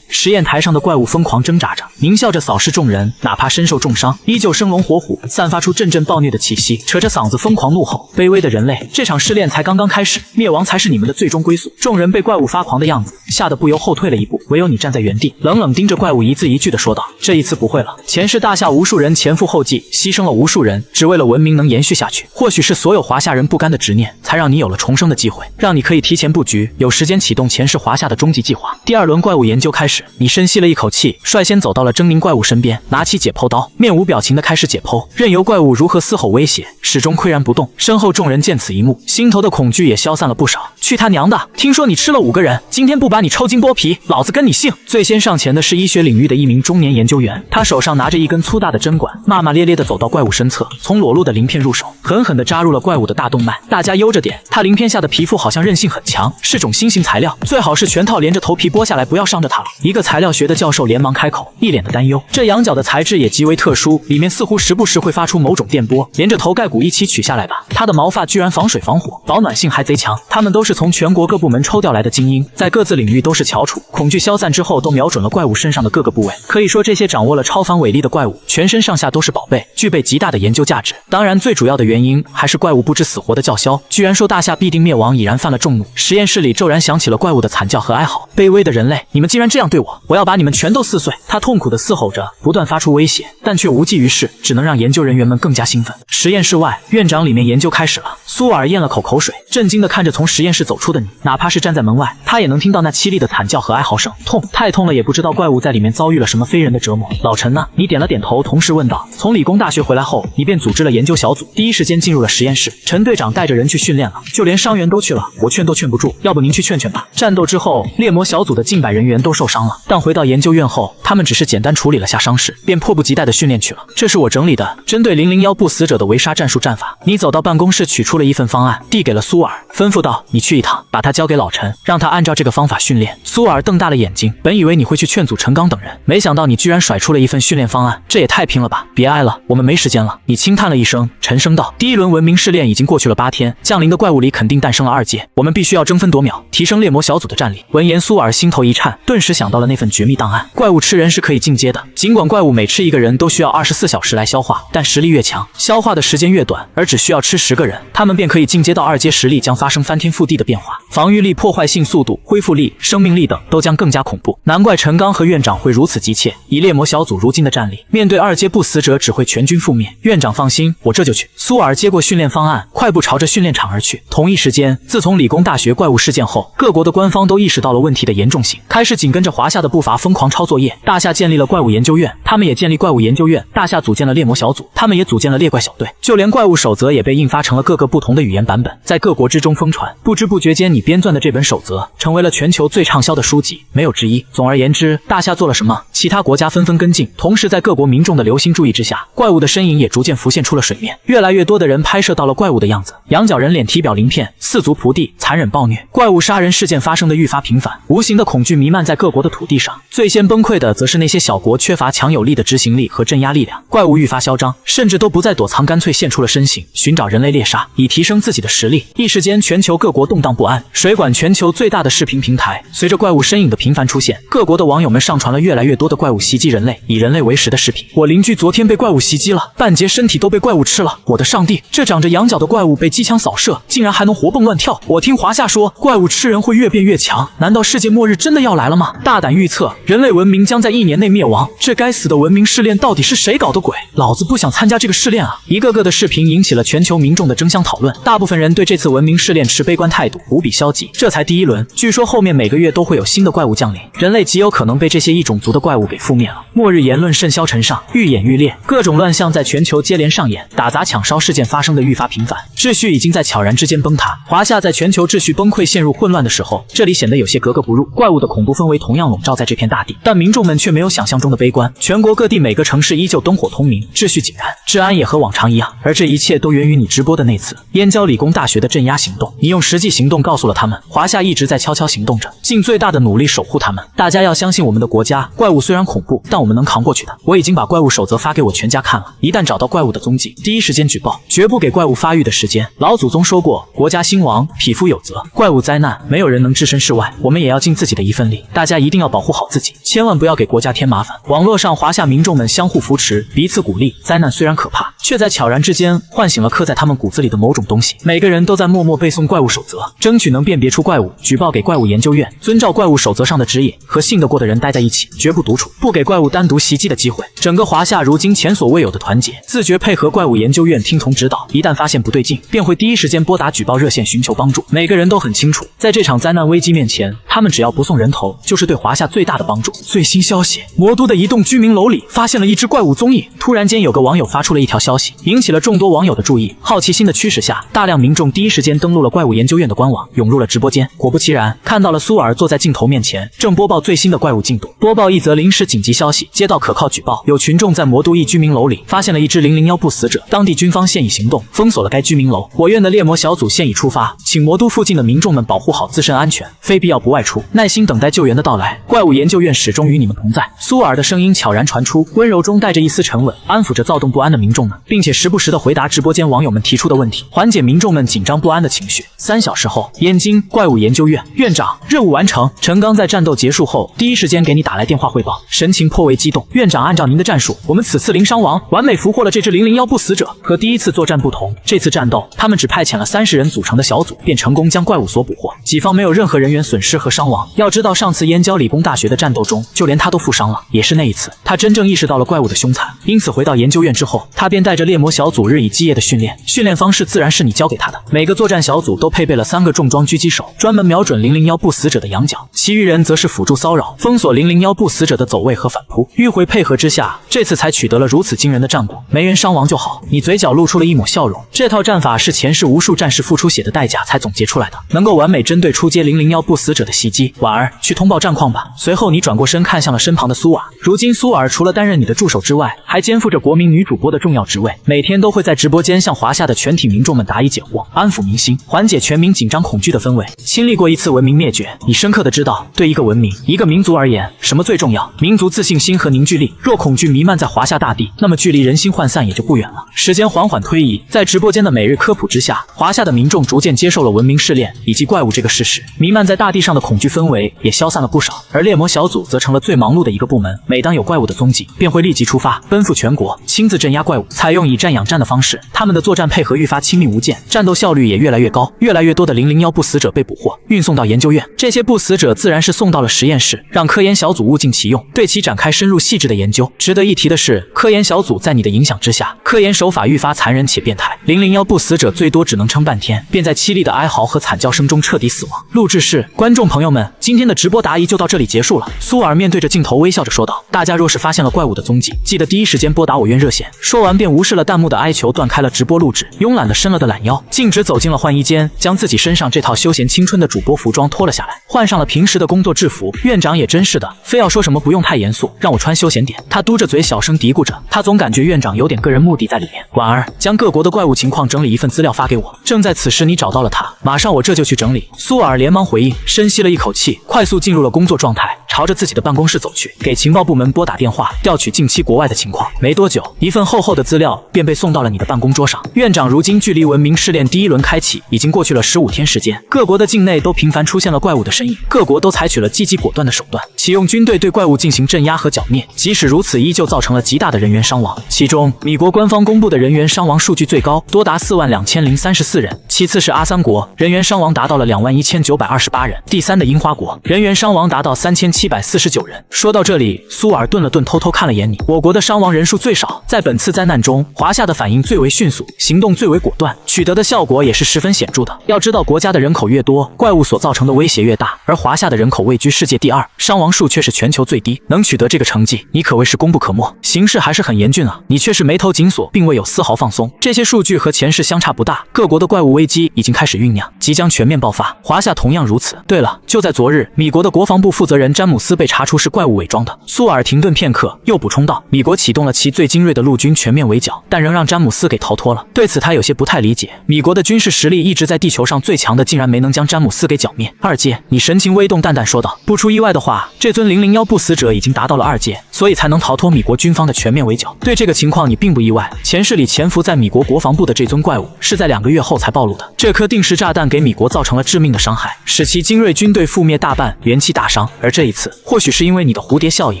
实验台上的怪物疯狂挣扎着，狞笑着扫视众人，哪怕身受重伤，依旧生龙活虎，散发出阵阵暴虐的气息，扯着嗓子疯狂怒吼：卑微的人类，这场试炼才刚刚开始，灭亡才是你们的最终归宿。众人被怪物发狂的样子吓得不由后退了一步，唯有你站在原地，冷冷盯着怪物，一字一句地说道：这一次不会了，前世大夏无数人前赴后继，牺牲了无数人，只为了文明能延续下去。或许是所有华夏人不甘的执念，才让你有了重生的机会，让你可以提前布局，有时间启动前世华夏的终极计划。第2轮怪物研究开始，你深吸了一口气，率先走到了狰狞怪物身边，拿起解剖刀，面无表情地开始解剖，任由怪物如何嘶吼威胁，始终岿然不动。身后众人见此一幕，心头的恐惧也消散了不少。去他娘的！听说你吃了5个人，今天不把你抽筋剥皮，老子跟你姓！最先上前的是医学领域的一名中年研究员，他手上拿着一根粗大的针管，骂骂咧咧地走到怪物身侧，从裸露的鳞片入手，狠狠地扎入了怪物的大动脉。大家悠着点，他鳞片下的皮肤好像韧性很强，是种新型材料，最好是全套连着头皮剥下来，不要伤着他了。一个材料学的教授连忙开口，一脸的担忧。这羊角的材质也极为特殊，里面似乎时不时会发出某种电波，连着头盖骨一起取下来吧。他的毛发居然防水防火，保暖性还贼强。他们都是从全国各部门抽调来的精英，在各自领域都是翘楚。恐惧消散之后，都瞄准了怪物身上的各个部位。可以说，这些掌握了超凡伟力的怪物，全身上下都是宝贝，具备极大的研究价值。当然，最主要的原因还是怪物不知死活的叫嚣，居然说大夏必定灭亡，已然犯了众怒。实验室里骤然响起了怪物的惨叫和哀嚎：卑微的人类，你们竟然这样对我，我要把你们全都撕碎！他痛苦地嘶吼着，不断发出威胁，但却无济于事，只能让研究人员们更加兴奋。实验室外，院长里面研究开始了。苏尔咽了口水，震惊地看着从实验室走出的你，哪怕是站在门外，他也能听到那凄厉的惨叫和哀嚎声。痛，太痛了，也不知道怪物在里面遭遇了什么非人的折磨。老陈呢？你点了点头，同时问道。从理工大学回来后，你便组织了研究小组，第一时间进入了实验室。陈队长带着人去训练了，就连伤员都去了，我劝都劝不住，要不您去劝劝吧。战斗之后，猎魔小组的近100人员都受伤了，但回到研究院后，他们只是简单处理了下伤势，便迫不及待地训练去了。这是我整理的针对001不死者的围杀战术战法。你走到办公室取出了一份方案，递给了苏尔，吩咐道：你去一趟，把它交给老陈，让他按照这个方法训练。苏尔瞪大了眼睛，本以为你会去劝阻陈刚等人，没想到你居然甩出了一份训练方案，这也太拼了吧！别挨了，我们没时间了。你轻叹了一声，沉声道：第1轮文明试炼已经过去了8天，降临的怪物里肯定诞生了2阶，我们必须要争分夺秒，提升猎魔小组的战力。闻言，苏尔心头一颤，顿时想到了那份绝密档案。怪物吃人是可以进阶的，尽管怪物每吃一个人都都需要24小时来消化，但实力越强，消化的时间越短，而只需要吃10个人，他们便可以进阶到2阶，实力将发生翻天覆地的变化，防御力、破坏性、速度、恢复力、生命力等都将更加恐怖。难怪陈刚和院长会如此急切，以猎魔小组如今的战力，面对2阶不死者只会全军覆灭。院长放心，我这就去。苏尔接过训练方案，快步朝着训练场而去。同一时间，自从理工大学怪物事件后，各国的官方都意识到了问题的严重性，开始紧跟着华夏的步伐疯狂抄作业。大夏建立了怪物研究院，他们也建立怪物研究院；大夏组建了猎魔小组，他们也组建了猎怪小队。就连怪物守则也被印发成了各个不同的语言版本，在各国之中疯传。不知不觉间，你编撰的这本守则成为了全球最畅销的书籍，没有之一。总而言之，大夏做了什么，其他国家纷纷跟进。同时，在各国民众的留心注意之下，怪物的身影也逐渐浮现出了水面。越来越多的人拍摄到了怪物的样子，羊角人脸、体表鳞片、四足仆地、残忍暴虐，怪物杀人事件发生的愈发频繁，无形的恐惧弥漫在各国的土地上。最先崩溃的则是那些小国缺乏强有力的执行力和镇压力量，怪物愈发嚣张，甚至都不再躲藏，干脆现出了身形，寻找人类猎杀，以提升自己的实力。一时间，全球各国动荡不安。水管全球最大的视频平台，随着怪物身影的频繁出现，各国的网友们上传了越来越多的怪物袭击人类、以人类为食的视频。我邻居昨天被怪物袭击了，半截身体都被怪物吃了。我的上帝，这长着羊角的怪物被机枪扫射，竟然还能活蹦乱跳。我听华夏说，怪物吃人会越变越强，难道世界末日真的要来了吗？大胆预测，人类文明将在1年内灭亡。这该死的文明试炼到底是谁搞的鬼？老子不想参加这个试炼啊！一个个的视频引起了全球民众的争相讨论，大部分人对这次文明试炼持悲观态度，无比消极。这才第1轮，据说后面每个月都会有新的怪物降临，人类极有可能被这些异种族的怪物给覆灭了。末日言论甚嚣尘上，愈演愈烈，各种乱象在全球接连上演，打砸抢烧事件发生的愈发频繁，秩序已经在悄然之间崩塌。华夏在全球秩序崩溃、陷入混乱的时候，这里显得有些格格不入。怪物的恐怖氛围同样笼罩在这片大地，但民众们却没有想象中的悲观。全国各地每个城市依旧灯火通明，秩序井然，治安也和往常一样。而这一切都源于你直播的那次燕郊理工大学的镇压行动。你用实际行动告诉了他们，华夏一直在悄悄行动着，尽最大的努力守护他们。大家要相信我们的国家，怪物虽然恐怖，但我们能扛过去的。我已经把怪物守则发给我全家看了，一旦找到怪物的踪迹，第一时间举报，绝不给怪物发育的时间。老祖宗说过，国家兴亡，匹夫有责。怪物灾难，没有人能置身事外，我们也要尽自己的一份力。大家一定要保护好自己，千万不要给国家添麻烦。网络上华夏民众们相互扶持，彼此鼓励。灾难虽然可怕，却在悄然之间唤醒了刻在他们骨子里的某种东西。每个人都在默默背诵怪物守则，争取能辨别出怪物，举报给怪物研究院，遵照怪物守则上的指引，和信得过的人待在一起，绝不独处，不给怪物单独袭击的机会。整个华夏如今前所未有的团结，自觉配合怪物研究院，听从指导。一旦发现不对劲，便会第一时间拨打举报热线寻求帮助。每个人都很清楚，在这场灾难危机面前，他们只要不送人头，就是对华夏最大的帮助。最新消息，魔都的一栋居民楼里发现了一只怪物踪影。突然间，有个网友发出了一条消息，引起了众多网友的注意。好奇心的驱使下，大量民众第一时间登录了怪物研究院的官网，涌入了直播间。果不其然，看到了苏尔坐在镜头面前，正播报最新的怪物进度。播报一则临时紧急消息，接到可靠举报，有群众在魔都一居民楼里发现了一只001不死者，当地军方现已行动，封锁了该居民楼。我院的猎魔小组现已出发，请魔都附近的民众们保护好自身安全，非必要不外出，耐心等待救援的到来。怪物研究院始终与你们同在。苏尔的声音悄然传出，温柔中带着一丝沉稳，安抚着躁动不安的民众们，并且时不时地回答直播间网友们提出的问题，缓解民众们紧张不安的情绪。3小时后，燕京怪物研究院院长，任务完成。陈刚在战斗结束后第一时间给你打来电话汇报，神情颇为激动。院长，按照您的战术，我们此次零伤亡，完美俘获了这只001不死者。和第一次作战不同，这次战斗他们只派遣了30人组成的小组，便成功将怪物所捕获，己方没有任何人员损失和伤亡。要知道，上次燕郊理工大学的战斗中，就连他都负伤了。也是那一次，他真正意识到了怪物的凶残。因此回到研究院之后，他便带着猎魔小组日以继夜的训练，训练方式自然是你教给他的。每个作战小组都配备了3个重装狙击手，专门瞄准001不死者的羊角，其余人则是辅助骚扰，封锁001不死者的走位和反扑。迂回配合之下，这次才取得了如此惊人的战果，没人伤亡就好。你嘴角露出了一抹笑容，这套战法是前世无数战士付出血的代价才总结出来的，能够完美针对出街001不死者的袭击。婉儿，去通报战况吧。随后你转过身看向了身旁的苏尔，如今苏尔除了担任你的助手之外，还肩负着国民女主播的重要职位。位，每天都会在直播间向华夏的全体民众们答疑解惑，安抚民心，缓解全民紧张恐惧的氛围。亲历过一次文明灭绝，你深刻的知道，对一个文明、一个民族而言，什么最重要？民族自信心和凝聚力。若恐惧弥漫在华夏大地，那么距离人心涣散也就不远了。时间缓缓推移，在直播间的每日科普之下，华夏的民众逐渐接受了文明试炼以及怪物这个事实，弥漫在大地上的恐惧氛围也消散了不少。而猎魔小组则成了最忙碌的一个部门，每当有怪物的踪迹，便会立即出发，奔赴全国，亲自镇压怪物。采用以战养战的方式，他们的作战配合愈发亲密无间，战斗效率也越来越高。越来越多的001不死者被捕获，运送到研究院。这些不死者自然是送到了实验室，让科研小组物尽其用，对其展开深入细致的研究。值得一提的是，科研小组在你的影响之下，科研手法愈发残忍且变态。001不死者最多只能撑半天，便在凄厉的哀嚎和惨叫声中彻底死亡。录制室，观众朋友们，今天的直播答疑就到这里结束了。苏尔面对着镜头微笑着说道：“大家若是发现了怪物的踪迹，记得第一时间拨打我院热线。”说完便无视了弹幕的哀求，断开了直播录制，慵懒的伸了个懒腰，径直走进了换衣间，将自己身上这套休闲青春的主播服装脱了下来，换上了平时的工作制服。院长也真是的，非要说什么不用太严肃，让我穿休闲点。他嘟着嘴小声嘀咕着，他总感觉院长有点个人目的在里面。婉儿，将各国的怪物情况整理一份资料发给我。正在此时你找到了他，马上我这就去整理。苏尔连忙回应，深吸了一口气，快速进入了工作状态，朝着自己的办公室走去，给情报部门拨打电话，调取近期国外的情况。没多久，一份厚厚的资料便被送到了你的办公桌上。院长，如今距离文明试炼第一轮开启已经过去了15天时间，各国的境内都频繁出现了怪物的身影，各国都采取了积极果断的手段，启用军队对怪物进行镇压和剿灭。即使如此，依旧造成了极大的人员伤亡。其中，米国官方公布的人员伤亡数据最高，多达42034人；其次是阿三国，人员伤亡达到了21928人；第三的樱花国，人员伤亡达到3749人。说到这里，苏尔顿了顿，偷偷看了眼你。我国的伤亡人数最少，在本次灾难中，华夏的反应最为迅速，行动最为果断，取得的效果也是十分显著的。要知道，国家的人口越多，怪物所造成的威胁越大，而华夏的人口位居世界第2，伤亡数却是全球最低。能取得这个成绩，你可谓是功不可没。形势还是很严峻啊，你却是眉头紧锁，并未有丝毫放松。这些数据和前世相差不大，各国的怪物危机已经开始酝酿，即将全面爆发。华夏同样如此。对了，就在昨日，米国的国防部负责人詹姆斯被查出是怪物伪装的。苏尔停顿片刻，又补充道：“米国启动了其最精锐的陆军全面围剿，但仍让詹姆斯给逃脱了。”对此他有些不太理解，米国的军事实力一直在地球上最强的，竟然没能将詹姆斯给剿灭。二阶，你神情微动，淡淡说道：“不出意外的话，这尊001不死者已经达到了2阶，所以才能逃脱米国军方的全面围剿。对这个情况你并不意外，前世里潜伏在米国国防部的这尊怪物是在2个月后才暴露的。这颗定时炸弹给米国造成了致命的伤害，使其精锐军队覆灭大半，元气大伤。而这一次，或许是因为你的蝴蝶效应，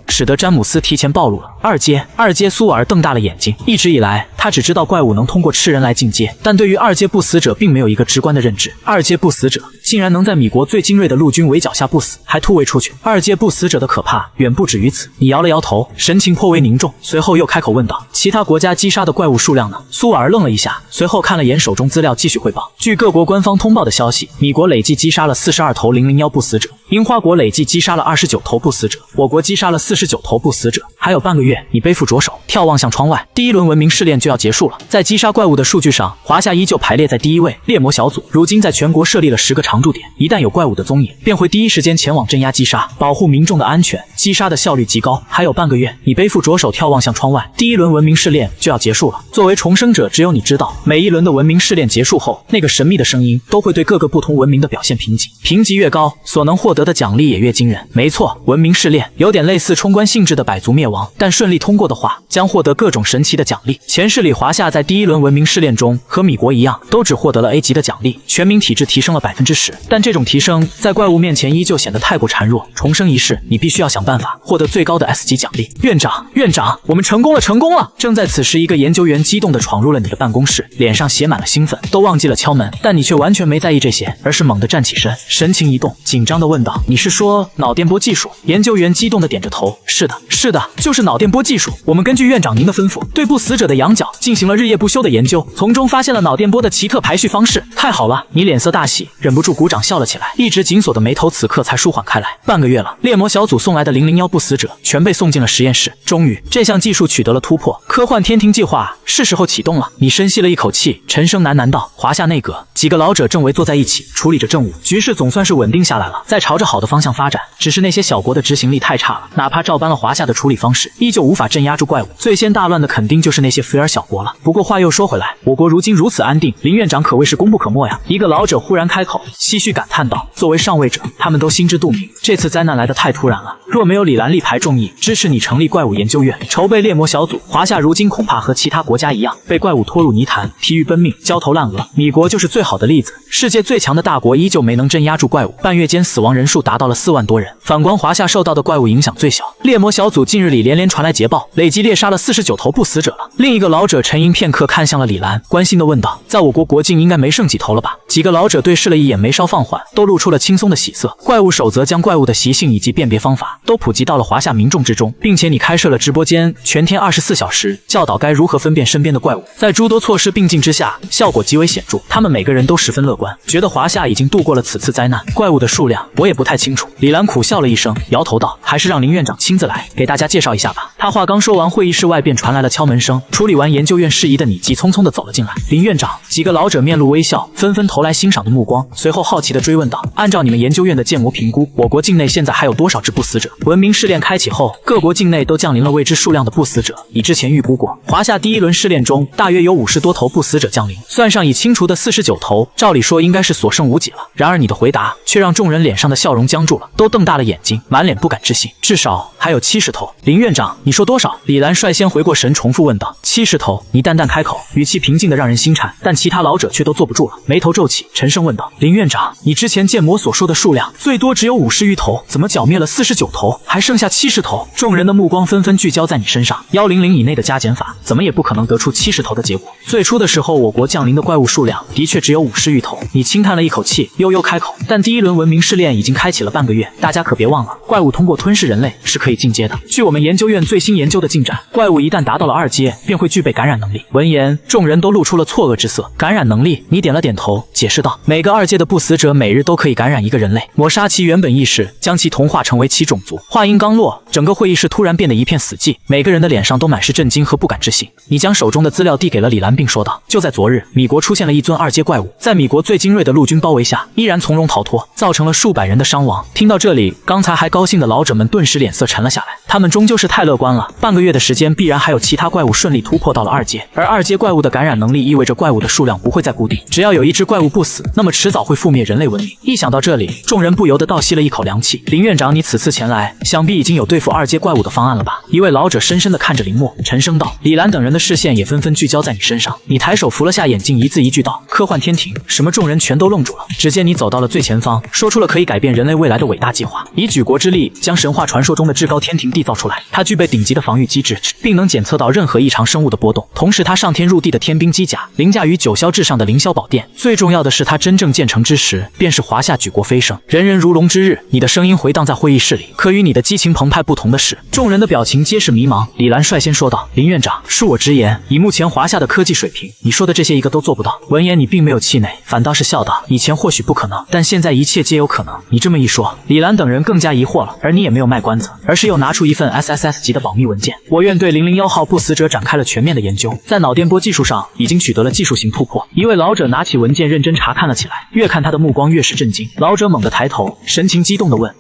使得詹姆斯提前暴露了。2阶，苏尔瞪大了眼睛。一直以来，他只知道怪物能通过吃人来进阶，但对于2阶不死者并没有一个直观的认知。2阶不死者竟然能在米国最精锐的陆军围剿下不死，还突围出去。2阶不死者的可怕远不止于此。你摇了摇头，神情颇为凝重，随后又开口问道：“其他国家击杀的怪物数量呢？”苏尔愣了一下，随后看了眼手中资料，继续汇报。据各国官方通报的消息，米国累计击杀了42头001不死者，樱花国累计击杀了29头不死者，我国击杀了49头不死者。还有半个月，你背负着手，眺望向窗外，第一轮文明试炼就要结束了。在击杀怪物的数据上，华夏依旧排列在第1位。猎魔小组如今在全国设立了10个常驻点，一旦有怪物的踪影，便会第一时间前往镇压击杀，保护民众的安全，击杀的效率极高。还有半个月，你背负着手眺望向窗外，第一轮文明试炼就要结束了。作为重生者，只有你知道，每一轮的文明试炼结束后，那个神秘的声音都会对各个不同文明的表现评级，评级越高，所能获得的奖励也越惊人。没错，文明试炼有点类似冲关性质的百族灭亡，但顺利通过的话，将获得各种神奇的奖励。前世里华夏在第一轮文明试炼中和米国一样，都只获得了 A 级的奖励，全民体质提升了10%，但这种提升在怪物面前依旧显得太过孱弱。重生一世，你必须要想办法获得最高的 S 级奖励。院长，我们成功了！正在此时，一个研究员激动地闯入了你的办公室，脸上写满了兴奋，都忘记了敲门，但你却完全没在意这些，而是猛地站起身，神情一动，紧张地问道：“你是说脑电波技术？”研究员激动地点着头：“是的，就是脑电波技术。我们根据院长您的吩咐，对不死者的羊角进行了日夜不休的研究，从中发现了脑电波的奇特排序方式。太好了！”你脸色大喜，忍不住鼓掌笑了起来，一直紧锁的眉头此刻才舒缓开来。半个月了，猎魔小组送来的001不死者全被送进了实验室，终于，这项技术取得了突破，科幻天庭计划是时候启动了。你深吸了一口气，沉声喃喃道：“华夏内阁几个老者正围坐在一起，处理着政务，局势总算是稳定下来了。在朝朝着好的方向发展，只是那些小国的执行力太差了，哪怕照搬了华夏的处理方式，依旧无法镇压住怪物。最先大乱的肯定就是那些菲尔小国了。不过话又说回来，我国如今如此安定，林院长可谓是功不可没呀。一个老者忽然开口，唏嘘感叹道：“作为上位者，他们都心知肚明，这次灾难来得太突然了。若没有李兰力排众议，支持你成立怪物研究院，筹备猎魔小组，华夏如今恐怕和其他国家一样，被怪物拖入泥潭，疲于奔命，焦头烂额。米国就是最好的例子，世界最强的大国依旧没能镇压住怪物，半月间死亡人数达到了4万多人。反观华夏受到的怪物影响最小，猎魔小组近日里连连传来捷报，累计猎杀了49头不死者了。”另一个老者沉吟片刻，看向了李兰，关心地问道：“在我国国境应该没剩几头了吧？”几个老者对视了一眼，眉梢放缓，都露出了轻松的喜色。怪物守则将怪物的习性以及辨别方法都普及到了华夏民众之中，并且你开设了直播间，全天24小时教导该如何分辨身边的怪物。在诸多措施并进之下，效果极为显著。他们每个人都十分乐观，觉得华夏已经度过了此次灾难。怪物的数量我也不太清楚。李兰苦笑了一声，摇头道：“还是让林院长亲自来给大家介绍一下吧。”他话刚说完，会议室外便传来了敲门声。处理完研究院事宜的你急匆匆地走了进来。林院长，几个老者面露微笑，纷纷投来欣赏的目光，随后好奇地追问道：“按照你们研究院的建模评估，我国境内现在还有多少只不死者？”文明试炼开启后，各国境内都降临了未知数量的不死者。你之前预估过，华夏第一轮试炼中大约有50多头不死者降临，算上已清除的49头，照理说应该是所剩无几了。然而你的回答却让众人脸上的笑容僵住了，都瞪大了眼睛，满脸不敢置信。至少还有70头。林院长，你说多少？李兰率先回过神，重复问道。70头。你淡淡开口，语气平静的让人心颤，但其他老者却都坐不住了，眉头皱起，沉声问道：“林院长，你之前建模所说的数量最多只有50余头，怎么剿灭了49头，还剩下70头？”众人的目光纷纷聚焦在你身上，100以内的加减法怎么也不可能得出70头的结果。最初的时候，我国降临的怪物数量的确只有50余头。你轻叹了一口气，悠悠开口：“但第一轮文明试炼已经开启了半个月，大家可别忘了，怪物通过吞噬人类是可以进阶的。据我们研究院最新研究的进展，怪物一旦达到了2阶，便会具备感染能力。”闻言，众人都露出了错愕之色。感染能力？你点了点头，解释道：“每个2阶的不死者每日都可以感染一个人类，抹杀其原本意识，将其同化成为其种族。”话音刚落，整个会议室突然变得一片死寂，每个人的脸上都满是震惊和不敢置信。你将手中的资料递给了李兰，并说道：“就在昨日，米国出现了一尊2阶怪物，在米国最精锐的陆军包围下，依然从容逃脱，造成了数百人的伤亡。”听到这里，刚才还高兴的老者们顿时脸色沉了下来。他们终究是太乐观了，半个月的时间必然还有其他怪物顺利突破到了2阶，而2阶怪物的感染能力意味着怪物的数量不会再固定，只要有一只怪物不死，那么迟早会覆灭人类文明。一想到这里，众人不由得倒吸了一口凉气。林院长，你此次前来，想必已经有对付2阶怪物的方案了吧？一位老者深深地看着林默，沉声道。李兰等人的视线也纷纷聚焦在你身上，你抬手扶了下眼镜，一字一句道：“科幻天庭。”什么？众人全都愣住了。只见你走到了最前方，说出了可以改变人类未来的伟大计划，以举国之力将神话传说中的至高天庭缔造出来。它具备顶级的防御机制，并能检测到任何异常生物的波动。同时，它上天入地的天兵机甲凌驾于9霄至上的凌霄宝殿。最重要的是，它真正建成之时，便是华夏举国飞升，人人如龙之日。你的声音回荡在会议室里，可与你的激情澎湃不同的是，众人的表情皆是迷茫。李兰率先说道：“林院长，恕我直言，以目前华夏的科技水平，你说的这些一个都做不到。”闻言，你并没有气馁，反倒是笑道：“以前或许不可能，但现在一切皆有可能。”你这么一说，李兰等人更加疑惑了。而你也没有卖关子，而是又拿出一份 SSS 级的保密文件。我院对001号不死者展开了全面的研究，在脑电波技术上已经取得了技术型突破。一位老者拿起文件认真查看了起来，越看他的目光越是震惊。老者猛地抬头，神情激动地问：“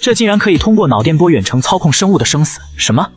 这竟然可以通过脑电波远程操控生物的生死？什么？”